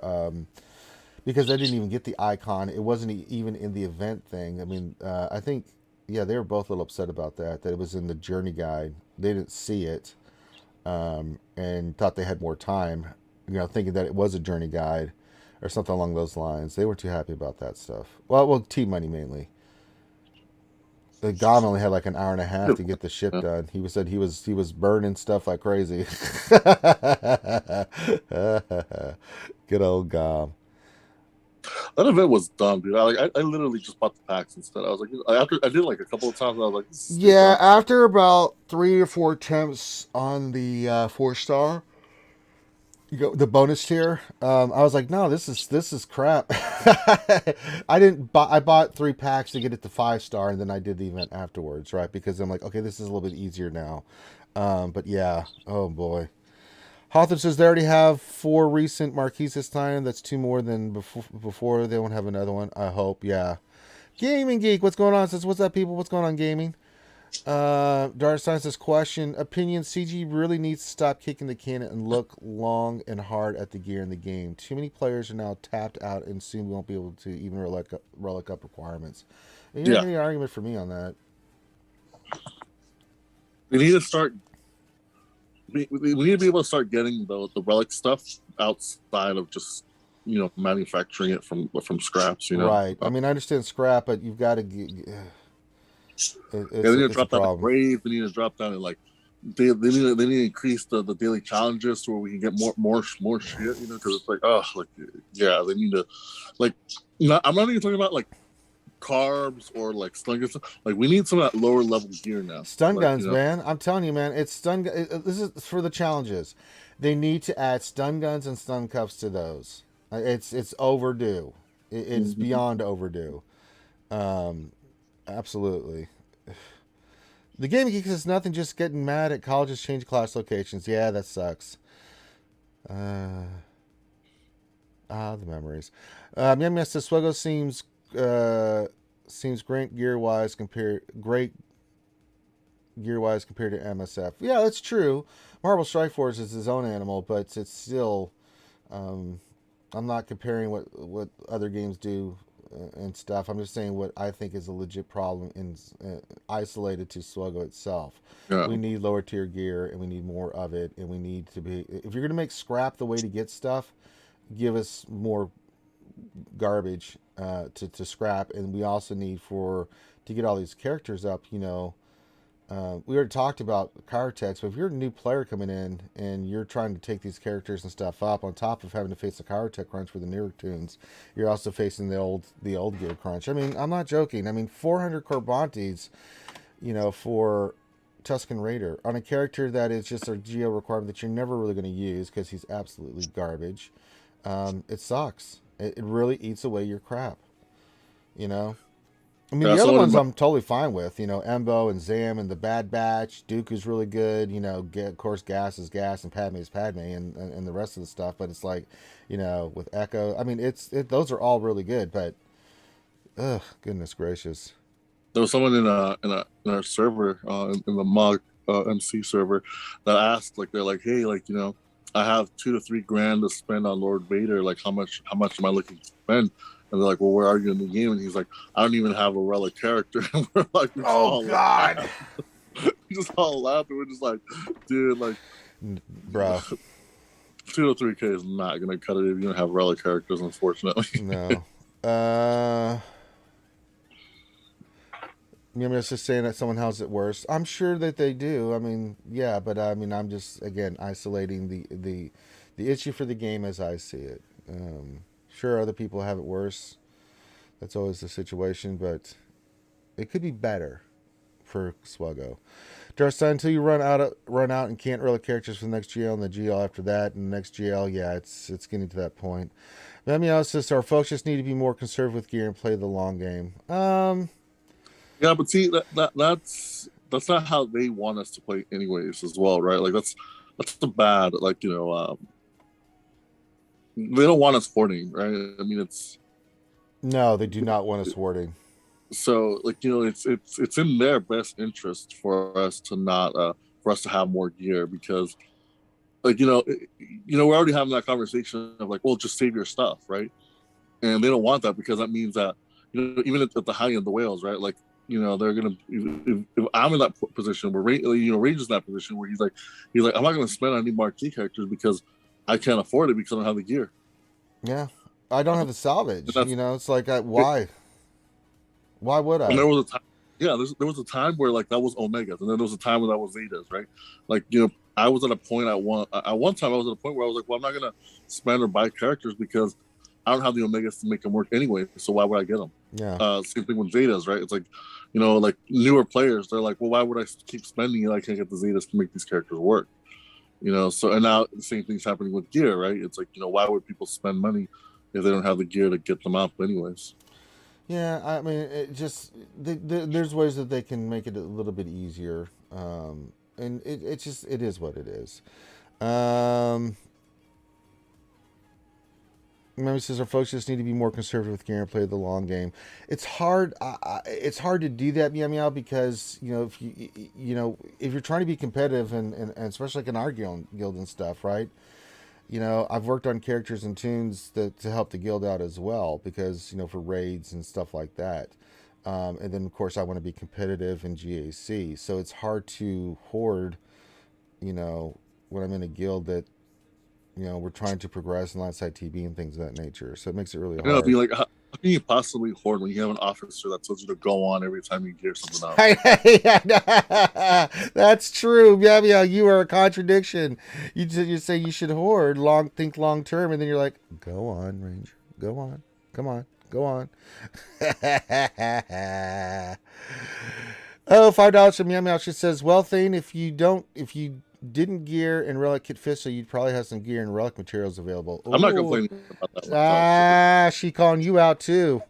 because I didn't even get the icon, it wasn't even in the event thing. I mean, I think they were both a little upset about that it was in the journey guide. They didn't see it, and thought they had more time. Thinking that it was a journey guide. Or something along those lines. They weren't too happy about that stuff. Well, T Money mainly. The Gom only had like an hour and a half to get the ship done. He said he was burning stuff like crazy. Good old Gom. That event was dumb, dude. I literally just bought the packs instead. I was like, after I did like a couple of times, I was like, after about 3 or 4 attempts on the 4-star. The bonus tier. I was like, no, this is crap. I bought 3 packs to get it to 5-star, and then I did the event afterwards, right? Because I'm like, okay, this is a little bit easier now. But yeah, oh boy. Hawthorne says they already have 4 recent marquees this time. That's 2 more than before. They won't have another one. I hope. Yeah. Gaming Geek, what's going on? Says, what's up, people? What's going on, gaming? Dark Science's question: opinion, CG really needs to stop kicking the can and look long and hard at the gear in the game. Too many players are now tapped out and soon won't be able to even relic up requirements. And you don't have any argument for me on that. We need to start. We need to be able to start getting the relic stuff outside of just manufacturing it from scraps. Right. I mean, I understand scrap, but you've got to get. They need to drop down the brave. They need to drop down and like they need to increase the daily challenges to where we can get more shit. Because it's like they need to I'm not even talking about like carbs or like stun guns. Like we need some of that lower level gear now. Stun guns, man. I'm telling you, man. It's stun. This is for the challenges. They need to add stun guns and stun cuffs to those. It's overdue. It's beyond overdue. Absolutely. The Gaming Geek says nothing, just getting mad at colleges changing class locations. Yeah, that sucks. The memories. Yum says SWGOH seems great gear wise compared to MSF. Yeah, that's true. Marvel Strike Force is his own animal, but it's still I'm not comparing what other games do and stuff. I'm just saying what I think is a legit problem in isolated to SWGOH itself. Yeah. We need lower tier gear and we need more of it, and we need to be, if you're going to make scrap the way to get stuff, give us more garbage to scrap. And we also need to get all these characters up, we already talked about Chirotex, but if you're a new player coming in and you're trying to take these characters and stuff up, on top of having to face the Chirotech crunch for the newer tunes, you're also facing the old gear crunch. I mean, I'm not joking. I mean, 400 Corbantes, for Tusken Raider on a character that is just a geo requirement that you're never really going to use because he's absolutely garbage. It sucks. It really eats away your crap, I mean, the other ones I'm totally fine with. You know, Embo and Zam and the Bad Batch. Duke is really good. You know, of course, Gas is Gas and Padme is Padme, and the rest of the stuff. But it's like, you know, with Echo. I mean, those are all really good. But, ugh, goodness gracious. There was someone in our server, in the MOG MC server, that asked, like, they're like, hey, like, you know, I have $2 to $3 grand to spend on Lord Vader. Like, how much am I looking to spend? And they're like, well, where are you in the game? And he's like, I don't even have a relic character. And we're like, oh God, we just all laughed. We're just like, dude, like, bro, 2 to 3K is not gonna cut it if you don't have relic characters, unfortunately. No. I mean, it's just saying that someone has it worse. I'm sure that they do. I mean, yeah, but I mean, I'm just again isolating the issue for the game as I see it. Sure, other people have it worse. That's always the situation, but it could be better for SWGOH. Darcy, until you run out and can't roll characters for the next GL and the GL after that, and the next GL, yeah, it's getting to that point. Memios says our folks just need to be more conservative with gear and play the long game. Yeah, but see that's not how they want us to play anyways as well, right? Like that's the bad, like, you know, they don't want us hoarding, right? I mean, no, they do not want us hoarding. So, like, you know, it's in their best interest for us to not for us to have more gear, because, like, you know, we're already having that conversation of like, well, just save your stuff, right? And they don't want that, because that means that, you know, even at the high end, the whales, right? Like, you know, they're gonna, if I'm in that position where Rage is in that position where he's like, I'm not gonna spend on any marquee characters because I can't afford it because I don't have the gear. Yeah, I don't have the salvage. You know, it's like, why? Why would I? And there was a time, yeah, there was a time where like that was Omegas, and then there was a time where that was Zetas, right? Like, you know, I was at a point at one time I was at a point where I was like, well, I'm not gonna spend or buy characters because I don't have the Omegas to make them work anyway. So why would I get them? Yeah. Same thing with Zetas, right? It's like, you know, like newer players, they're like, well, why would I keep spending and I can't get the Zetas to make these characters work? You know, so, and now the same thing's happening with gear, right? It's like, you know, why would people spend money if they don't have the gear to get them up anyways? Yeah, I mean, it just there's ways that they can make it a little bit easier, and it is what it is. Maybe says our folks just need to be more conservative with gear and play the long game. It's hard. It's hard to do that, meow, because, you know, if you're trying to be competitive and especially like in our guild and stuff, right? You know, I've worked on characters and tunes to help the guild out as well, because, you know, for raids and stuff like that. And then of course I want to be competitive in GAC, so it's hard to hoard, you know, when I'm in a guild that, you know, we're trying to progress in outside TB and things of that nature. So it makes it really hard. You know, be like, how can you possibly hoard when you have an officer that tells you to go on every time you gear something out? That's true. Yeah, you are a contradiction. You say you should hoard, think long term, and then you're like, go on, Ranger, go on, come on, go on. Oh, $5 from Meow. She says, well, Thane, if you didn't gear and relic kit fish, so you'd probably have some gear and relic materials available. Ooh. I'm not complaining about that. She calling you out too.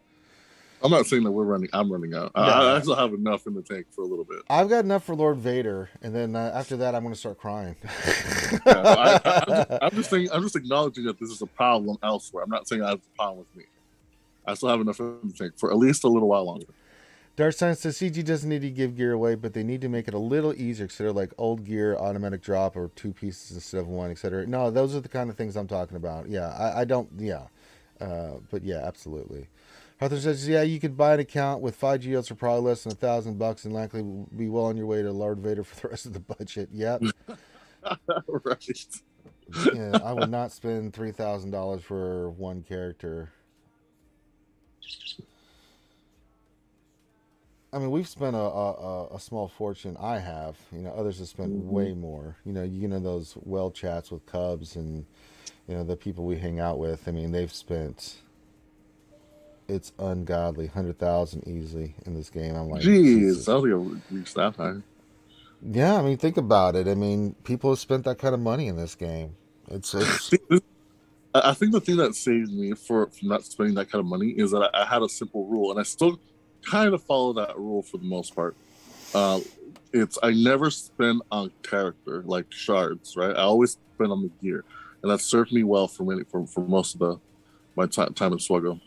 I'm not saying that I'm running out. No. I still have enough in the tank for a little bit. I've got enough for Lord Vader, and then after that, I'm going to start crying. I'm just acknowledging that this is a problem elsewhere. I'm not saying I have a problem with me. I still have enough in the tank for at least a little while longer. Dark Science says CG doesn't need to give gear away, but they need to make it a little easier, etc. Like old gear, automatic drop, or 2 pieces instead of 1, etc. No, those are the kind of things I'm talking about. Yeah, I don't. Yeah, but yeah, absolutely. Arthur says, yeah, you could buy an account with 5 GLs for probably less than $1,000 and likely be well on your way to Lord Vader for the rest of the budget. Yep. Right. Yeah, I would not spend $3,000 for one character. I mean, we've spent a small fortune. I have. You know, others have spent way more. You know those well chats with Cubs and, you know, the people we hang out with. I mean, they've spent. It's ungodly, 100,000 easily in this game. I'm like, jeez, I don't think I've reached that high. Yeah, I mean, think about it. I mean, people have spent that kind of money in this game. It's. I think the thing that saved me from not spending that kind of money is that I had a simple rule, and I still kind of follow that rule for the most part. I never spend on character like shards, right? I always spend on the gear, and that served me well for most of my time in SWGOH.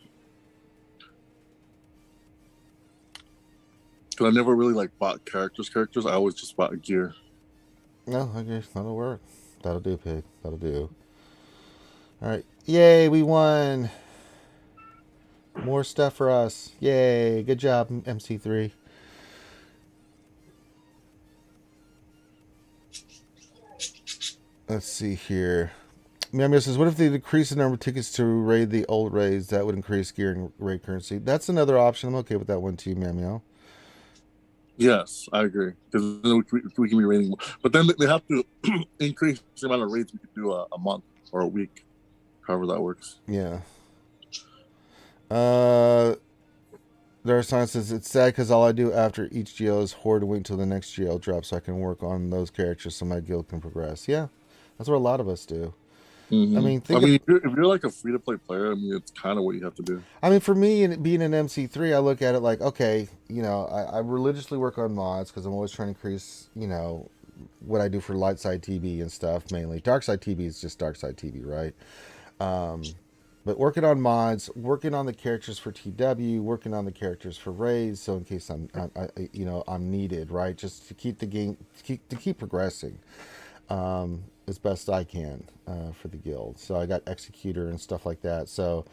Because I never really like bought characters. I always just bought gear. No, I guess that'll work. That'll do, pig. That'll do. All right, yay, we won. More stuff for us. Yay, good job, MC3. Let's see here. Mamio says, what if they decrease the number of tickets to raid the old raids? That would increase gear and raid currency. That's another option. I'm okay with that one too, Mamio. Yes, I agree. Because then we can be raiding more. But then they have to increase the amount of raids we can do a month or a week. However that works. Yeah. There are signs says it's sad because all I do after each GL is hoard and wait until the next GL drops so I can work on those characters so my guild can progress. Yeah, that's what a lot of us do. Mm-hmm. I mean, if you're like a free-to-play player, I mean, it's kind of what you have to do. I mean, for me, being an MC3, I look at it like, okay, you know, I religiously work on mods because I'm always trying to increase, you know, what I do for light side TB and stuff mainly. Dark side TB is just dark side TB, right? But working on mods, working on the characters for TW, working on the characters for raids, so in case I'm needed, right? Just to keep the game, to keep progressing. As best I can for the guild. So I got Executor and stuff like that. So,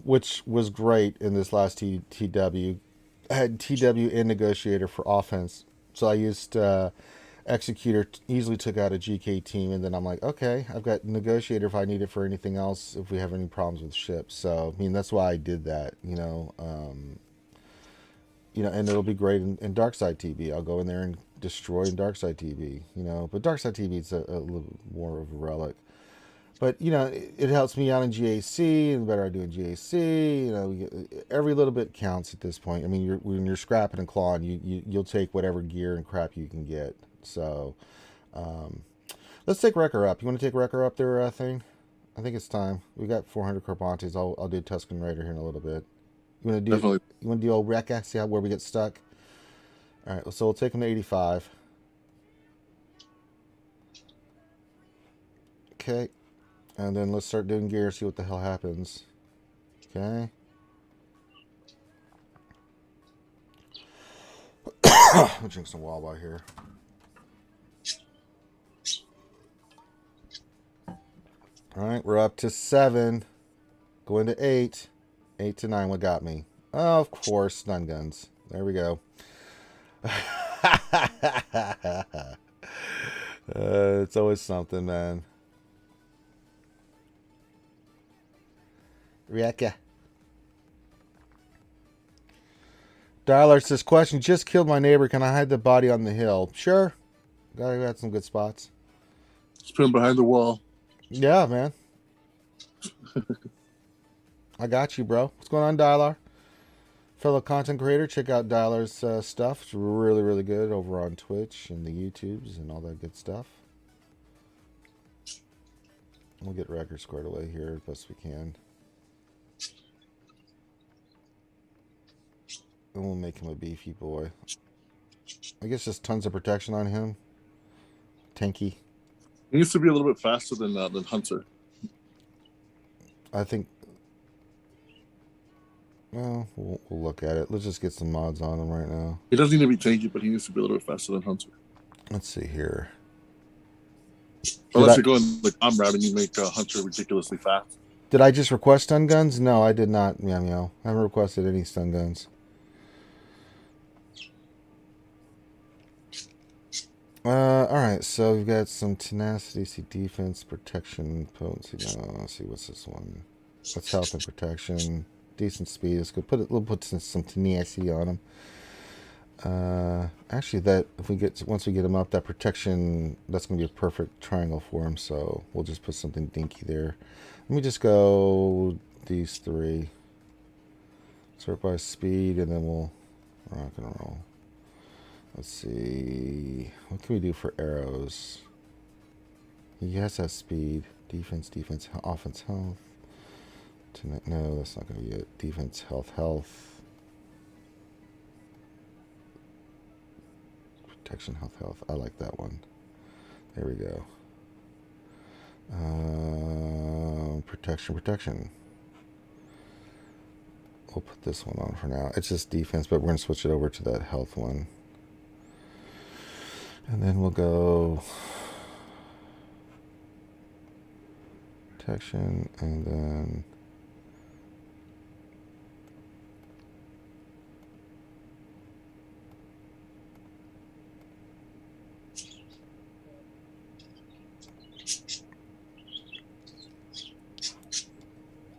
which was great in this last TW. I had TW and Negotiator for offense. So I used Executor, easily took out a GK team. And then I'm like, okay, I've got Negotiator if I need it for anything else, if we have any problems with ships. So, I mean, that's why I did that, you know. And it'll be great in Darkside TB. I'll go in there and destroy in Darkside TB, you know. But Darkside TB is a little more of a relic. But, you know, it helps me out in GAC, and the better I do in GAC, you know, every little bit counts at this point. I mean, when you're scrapping and clawing, you'll take whatever gear and crap you can get. So, let's take Wrecker up. You want to take Wrecker up there, thing? I think it's time. We got 400 Carbantes. I'll do Tuscan Raider here in a little bit. You want to do old Wrecker? See where we get stuck? All right, so we'll take him to 85. Okay. And then let's start doing gear, see what the hell happens. Okay. I'll drink some Wawa here. Alright, we're up to 7. Going to 8. 8 to 9, what got me? Oh, of course, stun guns. There we go. It's always something, man. Rieka. Dialer says, question, just killed my neighbor. Can I hide the body on the hill? Sure. Got some good spots. Just put him behind the wall. Yeah, man. I got you, bro. What's going on, Dialer? Fellow content creator, check out Dialer's stuff. It's really, really good over on Twitch and the YouTubes and all that good stuff. We'll get record squared away here as best we can. And we'll make him a beefy boy. I guess just tons of protection on him. Tanky. He needs to be a little bit faster than Hunter. I think. Well, we'll look at it. Let's just get some mods on him right now. He doesn't need to be tanky, but he needs to be a little bit faster than Hunter. Let's see here. Unless you're going like I'm route and you make Hunter ridiculously fast. Did I just request stun guns? No, I did not, Meow Meow. I haven't requested any stun guns. Alright, so we've got some tenacity, see defense, protection, potency. No, let's see, what's this one? That's health and protection. Decent speed. Let's go we'll put some tenacity on him. Actually, once we get him up, that protection, that's gonna be a perfect triangle for him. So we'll just put something dinky there. Let me just go these 3. Sort by speed, and then we'll rock and roll. Let's see. What can we do for arrows? He has that speed. Defense, offense, health. No, that's not going to be it. Defense, health. protection, health. I like that one. There we go. Protection. We'll put this one on for now. It's just defense, but we're going to switch it over to that health one. And then we'll go protection, and then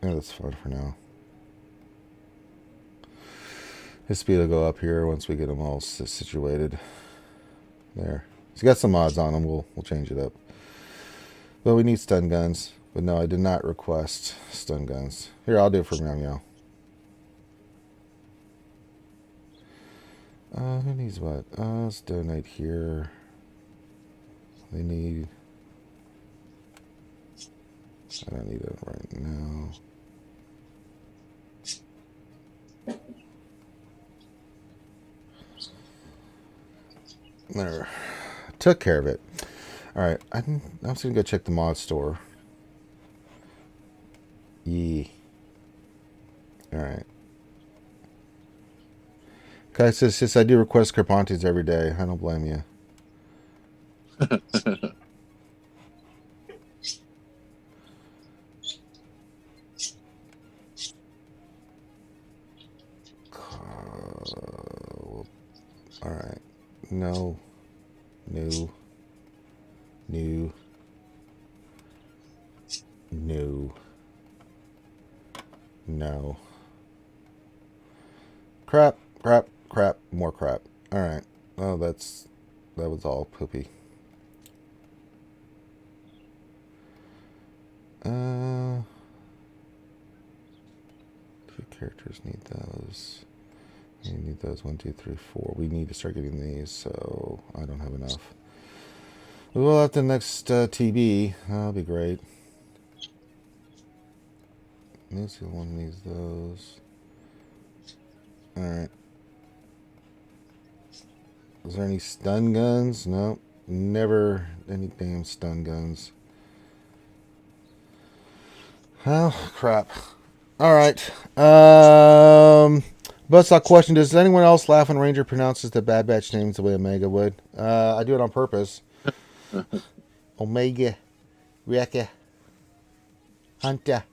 yeah, that's fine for now. His speed will go up here once we get them all situated. There. He's got some mods on him. We'll change it up. But we need stun guns. But no, I did not request stun guns. Here, I'll do it for Meow Meow. Who needs what? Let's donate here. They need... I don't need it right now. There. Took care of it. Alright, I'm just going to go check the mod store. Yee. Alright. Okay, says I do request Carpontes every day. I don't blame you. Alright. No. New. No. Crap. More crap. Alright. Oh, that was all poopy. Two characters need those. We need those 1, 2, 3, 4. We need to start getting these, so I don't have enough. We will have the next TB. That'll be great. This one needs those. Alright. Is there any stun guns? No. Never any damn stun guns. Oh, crap. Alright. Buzzsaw question, does anyone else laugh when Ranger pronounces the Bad Batch names the way Omega would? I do it on purpose. Omega. Rekka. Hunter.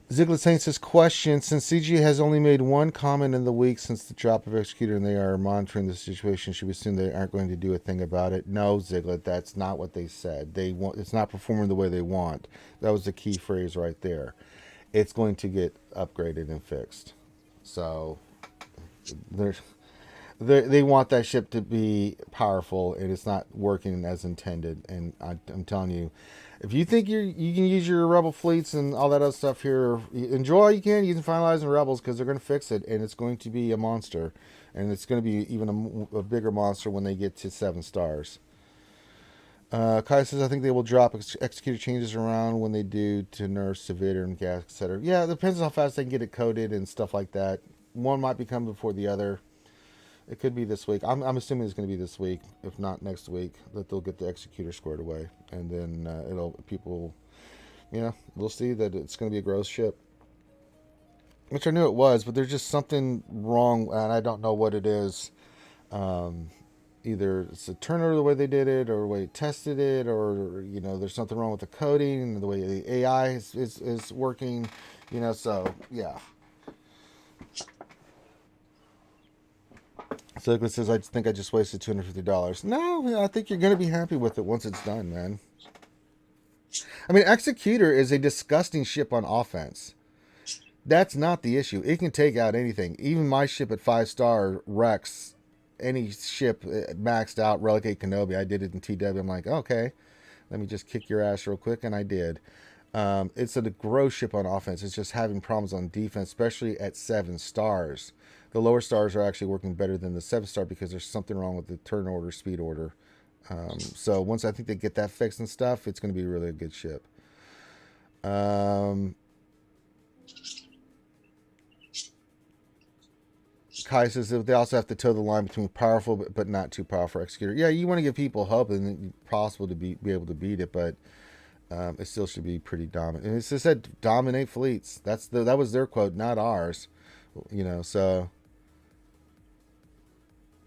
Ziggler Saint says, question, since CG has only made one comment in the week since the drop of Executor and they are monitoring the situation, should we assume they aren't going to do a thing about it? No, Ziggler, that's not what they said. It's not performing the way they want. That was the key phrase right there. It's going to get upgraded and fixed. So they want that ship to be powerful, and it's not working as intended. And I'm telling you, if you think you can use your Rebel fleets and all that other stuff here, enjoy. You can finalize in Rebels because they're going to fix it, and it's going to be a monster, and it's going to be even a bigger monster when they get to 7 stars. Kai says, I think they will drop executor changes around when they do to nerfs to Vader and gas, etc. Yeah, it depends on how fast they can get it coded and stuff like that. One might become before the other. It could be this week. I'm assuming it's going to be this week, if not next week, that they'll get the executor squared away, and then we'll see that it's going to be a gross ship, which I knew it was, but there's just something wrong, and I don't know what it is. Either it's the turnover the way they did it, or the way they tested it, or there's something wrong with the coding and the way the AI is working. So yeah. So it says, I think I just wasted $250. No, I think you're going to be happy with it once it's done, man. I mean, Executor is a disgusting ship on offense. That's not the issue. It can take out anything. Even my ship at 5-star wrecks any ship maxed out, Relegate Kenobi. I did it in TW. I'm like, okay, let me just kick your ass real quick, and I did. It's a gross ship on offense. It's just having problems on defense, especially at 7 stars. The lower stars are actually working better than the 7-star because there's something wrong with the turn order, speed order. So once I think they get that fixed and stuff, it's going to be really a good ship. Kai says that they also have to toe the line between powerful but not too powerful executor. Yeah, you want to give people hope and it's possible to be able to beat it, but it still should be pretty dominant. And it just said dominate fleets. That was their quote, not ours. So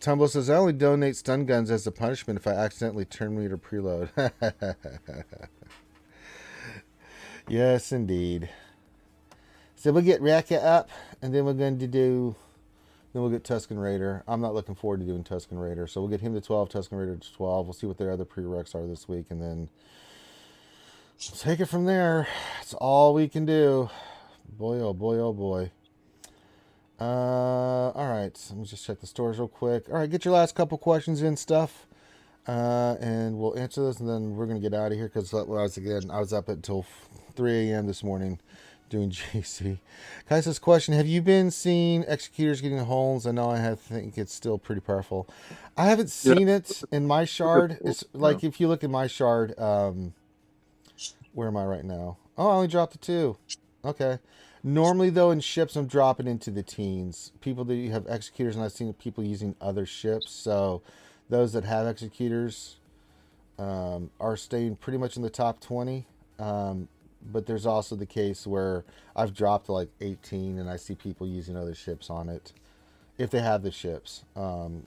Tumble says I only donate stun guns as a punishment if I accidentally terminate or preload. Yes, indeed. So we'll get Raka up, and then we're going to do. Then we'll get Tusken Raider. I'm not looking forward to doing Tusken Raider, so we'll get him to 12, Tusken Raider to 12. We'll see what their other prereqs are this week, and then we'll take it from there. It's all we can do. Boy, oh boy, oh boy. All right, let me just check the stores real quick. All right, get your last couple questions in stuff, and we'll answer those, and then we're gonna get out of here because I was up until 3 a.m. this morning doing GC. Kai says, question, have you been seeing executors getting holes? I know I think it's still pretty powerful. I haven't seen it in my shard. It's like if you look at my shard, where am I right now? Oh, I only dropped the 2. Okay. Normally, though, in ships, I'm dropping into the teens. People that have executors, and I've seen people using other ships. So those that have executors are staying pretty much in the top 20. But there's also the case where I've dropped to like 18, and I see people using other ships on it if they have the ships.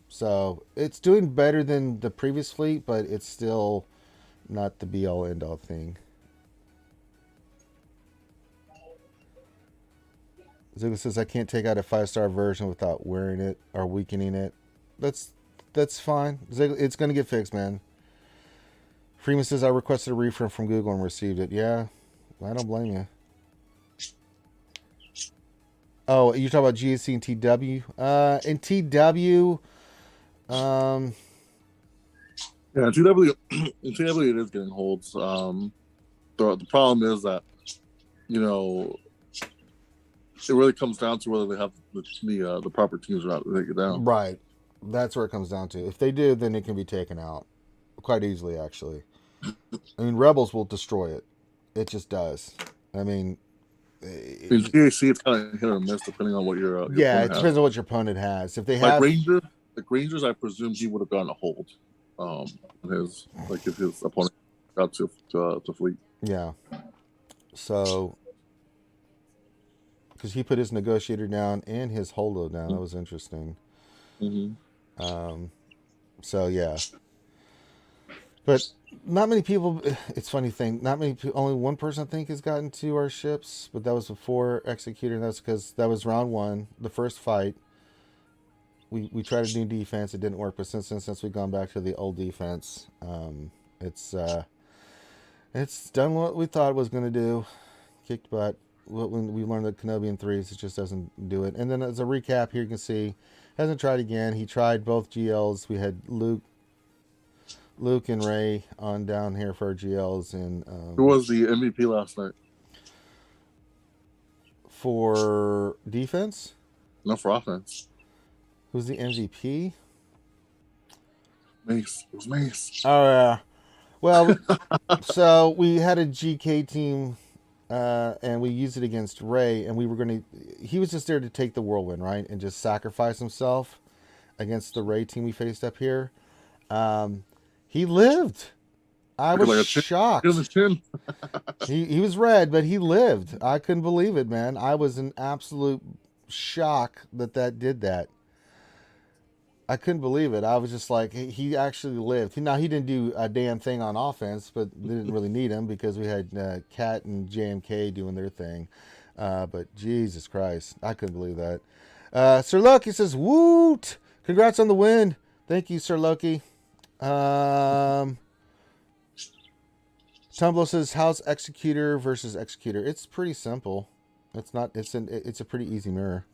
So it's doing better than the previous fleet, but it's still not the be-all, end-all thing. Ziggler says, I can't take out a 5-star version without wearing it or weakening it. That's fine. Ziggler, it's going to get fixed, man. Freeman says, I requested a refund from Google and received it. Yeah, I don't blame you. Oh, you're talking about GSC and TW? In TW, yeah, TW, in TW it is getting holds. The problem is that, it really comes down to whether they have the proper teams or not to take it down. Right. That's where it comes down to. If they do, then it can be taken out quite easily, actually. I mean, Rebels will destroy it. It just does. I mean, in GAC, it's kind of hit or miss depending on what your it depends on what your opponent has. If they have Rangers, I presume he would have gotten a hold. If his opponent got to fleet. Yeah. So, because he put his negotiator down and his holdo down, that was interesting. Mm-hmm. So yeah. But not many people. It's a funny thing. Not many people. Only one person I think has gotten to our ships, but that was before Executor. And that's because that was round 1, the first fight. We tried a new defense. It didn't work. But since we've gone back to the old defense, it's done what we thought it was going to do. Kicked butt. When we learned the Kenobian 3s, it just doesn't do it. And then as a recap, here you can see, hasn't tried again. He tried both GLs. We had Luke and Ray on down here for our GLs. And who was the MVP last night? For defense? No, for offense. Who's the MVP? Mace. It was Mace. Oh, yeah. Well, so we had a GK team, and we used it against Ray, and he was just there to take the whirlwind, right? And just sacrifice himself against the Ray team we faced up here. He lived. I was shocked. He was red, but he lived. I couldn't believe it, man. I was in absolute shock that did that. I couldn't believe it. I was just like, he actually lived. Now, he didn't do a damn thing on offense, but they didn't really need him because we had Kat and JMK doing their thing. But Jesus Christ, I couldn't believe that. Sir Loki says, woot! Congrats on the win. Thank you, Sir Loki. Tumblr says, how's Executor versus Executor? It's pretty simple. It's a pretty easy mirror.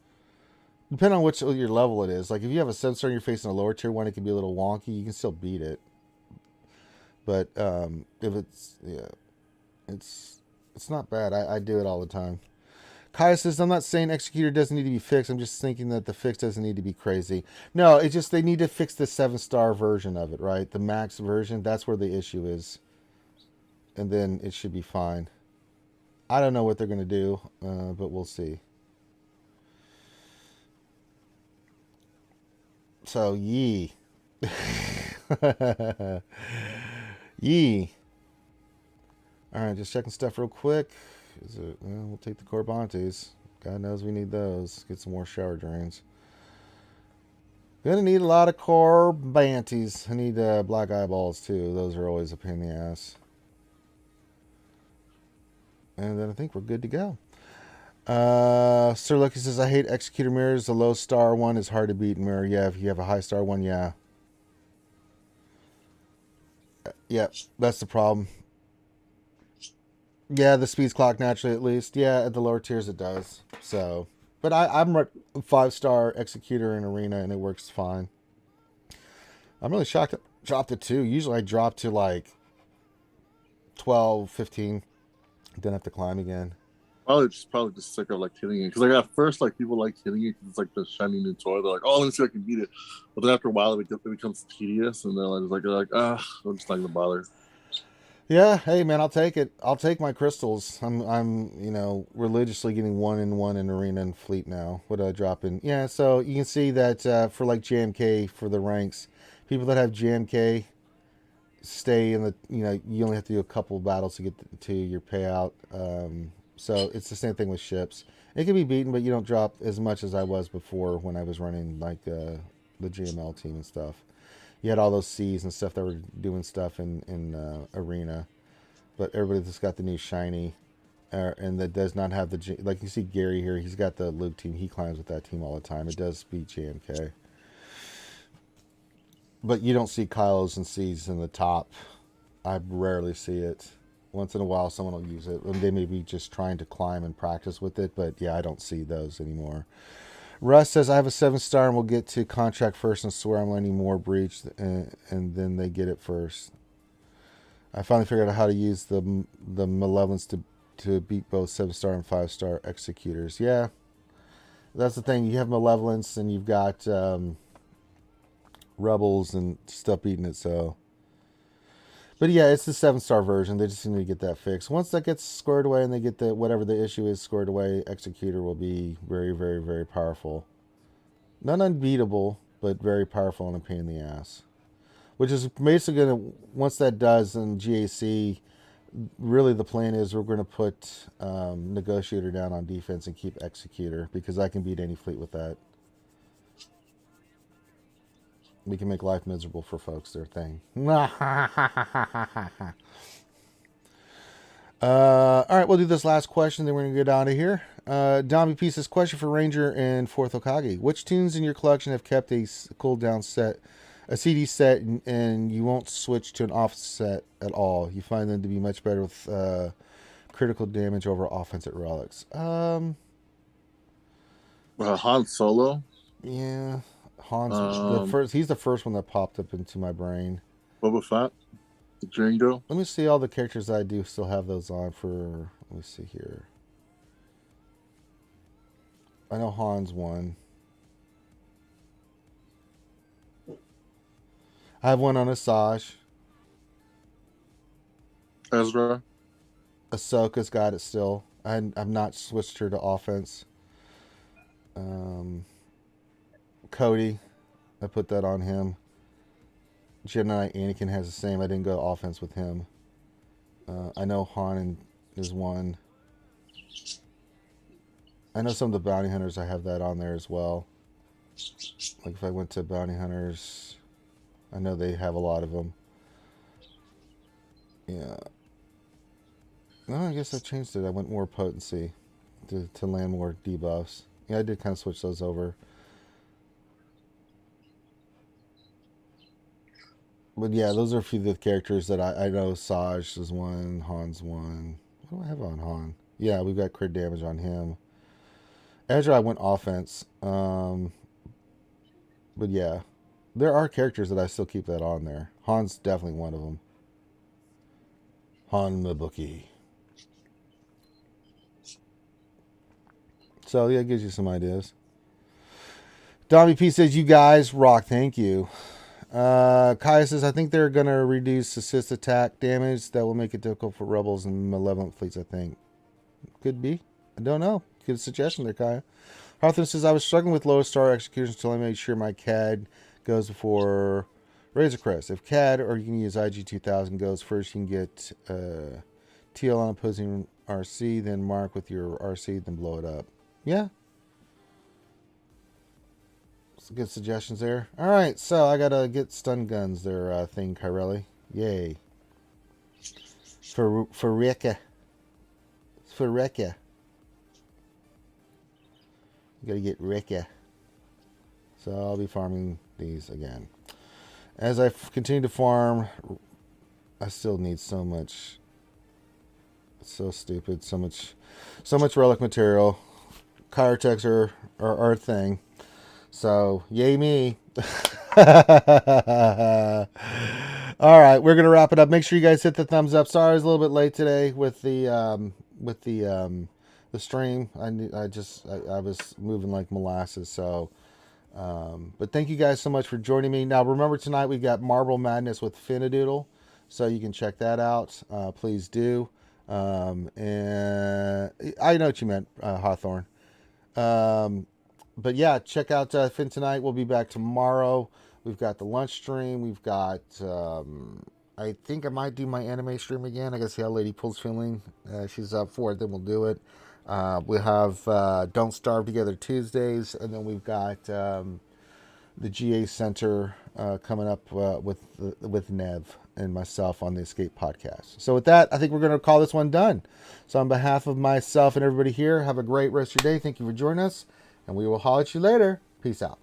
Depending on which your level it is. Like if you have a 7-star and you're facing a lower tier one, it can be a little wonky. You can still beat it. But if it's not bad. I do it all the time. Kaya says, I'm not saying Executor doesn't need to be fixed. I'm just thinking that the fix doesn't need to be crazy. No, it's just they need to fix the 7-star version of it, right? The max version. That's where the issue is. And then it should be fine. I don't know what they're going to do, but we'll see. So, yee. Yee. Alright, just checking stuff real quick. Is it, well, we'll take the Corbantes. God knows we need those. Get some more shower drains. Gonna need a lot of Corbantes. I need black eyeballs too. Those are always a pain in the ass. And then I think we're good to go. Sir Lucky says, I hate executor mirrors. The low star one is hard to beat in mirror. Yeah, if you have a high star one, yeah. Yeah, that's the problem. Yeah, the speed's clocked naturally at least. Yeah, at the lower tiers it does. So, but I'm a 5-star executor in arena and it works fine. I'm really shocked I dropped it 2. Usually I drop to like 12, 15. Then have to climb again. Probably just sick of like hitting it. Because like at first, like people like hitting it because it's like the shiny new toy. They're like, oh, let me see if I can beat it. But then after a while, it becomes tedious, and they're like, I'm just not gonna bother. Yeah, hey man, I'll take it. I'll take my crystals. I'm religiously getting 1 in 1 in arena and fleet now. What do I drop in? Yeah, so you can see that for like JMK for the ranks, people that have JMK stay in the you only have to do a couple of battles to get to your payout. So it's the same thing with ships. It can be beaten, but you don't drop as much as I was before when I was running like the GML team and stuff. You had all those C's and stuff that were doing stuff in arena, but everybody that's got the new shiny, and that does not have the like you see Gary here. He's got the Luke team. He climbs with that team all the time. It does beat JMK, but you don't see Kylos and C's in the top. I rarely see it. Once in a while, someone will use it, and they may be just trying to climb and practice with it. But yeah, I don't see those anymore. Russ says, I have a 7-star and we'll get to contract first and swear I'm letting more breach and then they get it first. I finally figured out how to use the malevolence to beat both 7-star and 5-star executors. Yeah, that's the thing. You have malevolence and you've got rebels and stuff beating it. So, but yeah, it's the 7-star version. They just need to get that fixed. Once that gets squared away and they get whatever the issue is squared away, Executor will be very, very, very powerful. Not unbeatable, but very powerful and a pain in the ass. Which is basically going to, once that does in GAC, really the plan is we're going to put Negotiator down on defense and keep Executor, because I can beat any fleet with that. We can make life miserable for folks, their thing. All right, we'll do this last question, then we're going to get out of here. Dami P says, question for Ranger and 4th Hokage. Which tunes in your collection have kept a cooldown set, a CD set, and you won't switch to an offset at all? You find them to be much better with critical damage over offensive relics. Han Solo? Yeah. Han's he's the first one that popped up into my brain. Boba Fett, Django. Let me see all the characters that I do still have those on for. Let me see here. I know Han's one. I have one on Asajj. Ezra. Ahsoka's got it still. I've not switched her to offense. Cody, I put that on him. Jedi Anakin has the same. I didn't go offense with him. I know Han is one. I know some of the bounty hunters, I have that on there as well. Like if I went to bounty hunters, I know they have a lot of them. Yeah. No, I guess I changed it. I went more potency to land more debuffs. Yeah, I did kind of switch those over. But yeah, those are a few of the characters that I know. Asajj is one, Han's one. What do I have on Han? Yeah, we've got crit damage on him. Ezra, I went offense. But yeah, there are characters that I still keep that on there. Han's definitely one of them. Han the Bookie. So yeah, it gives you some ideas. Dami P says, you guys rock. Thank you. Kaya says, I think they're going to reduce assist attack damage. That will make it difficult for rebels and malevolent fleets, I think. Could be. I don't know. Good suggestion there, Kaya. Harthan says, I was struggling with low star executions until I made sure my CAD goes before Razor Crest. If CAD or you can use IG2000 goes first, you can get TL on opposing RC, then mark with your RC, then blow it up. Yeah. Some good suggestions there. All right, so I got to get stun guns there, thing, Kyrelli. Yay. For Rika. For Rika. You got to get Rika. So I'll be farming these again. As I continue to farm, I still need so much. It's so stupid. So much relic material. Chirotecs are our thing. So, yay me. All right, we're gonna wrap it up. Make sure you guys hit the thumbs up. Sorry, I was a little bit late today with the stream. I was moving like molasses. So, but thank you guys so much for joining me. Now, remember tonight we got Marble Madness with Finadoodle, so you can check that out. Please do. And I know what you meant, Hawthorne. But yeah, check out Finn tonight. We'll be back tomorrow. We've got the lunch stream. We've got, I think I might do my anime stream again. I gotta see how Lady Pool's feeling. She's up for it, then we'll do it. We have Don't Starve Together Tuesdays, and then we've got the GA Center coming up with Nev and myself on the Escape podcast. So with that, I think we're going to call this one done. So on behalf of myself and everybody here, have a great rest of your day. Thank you for joining us, and we will holler at you later. Peace out.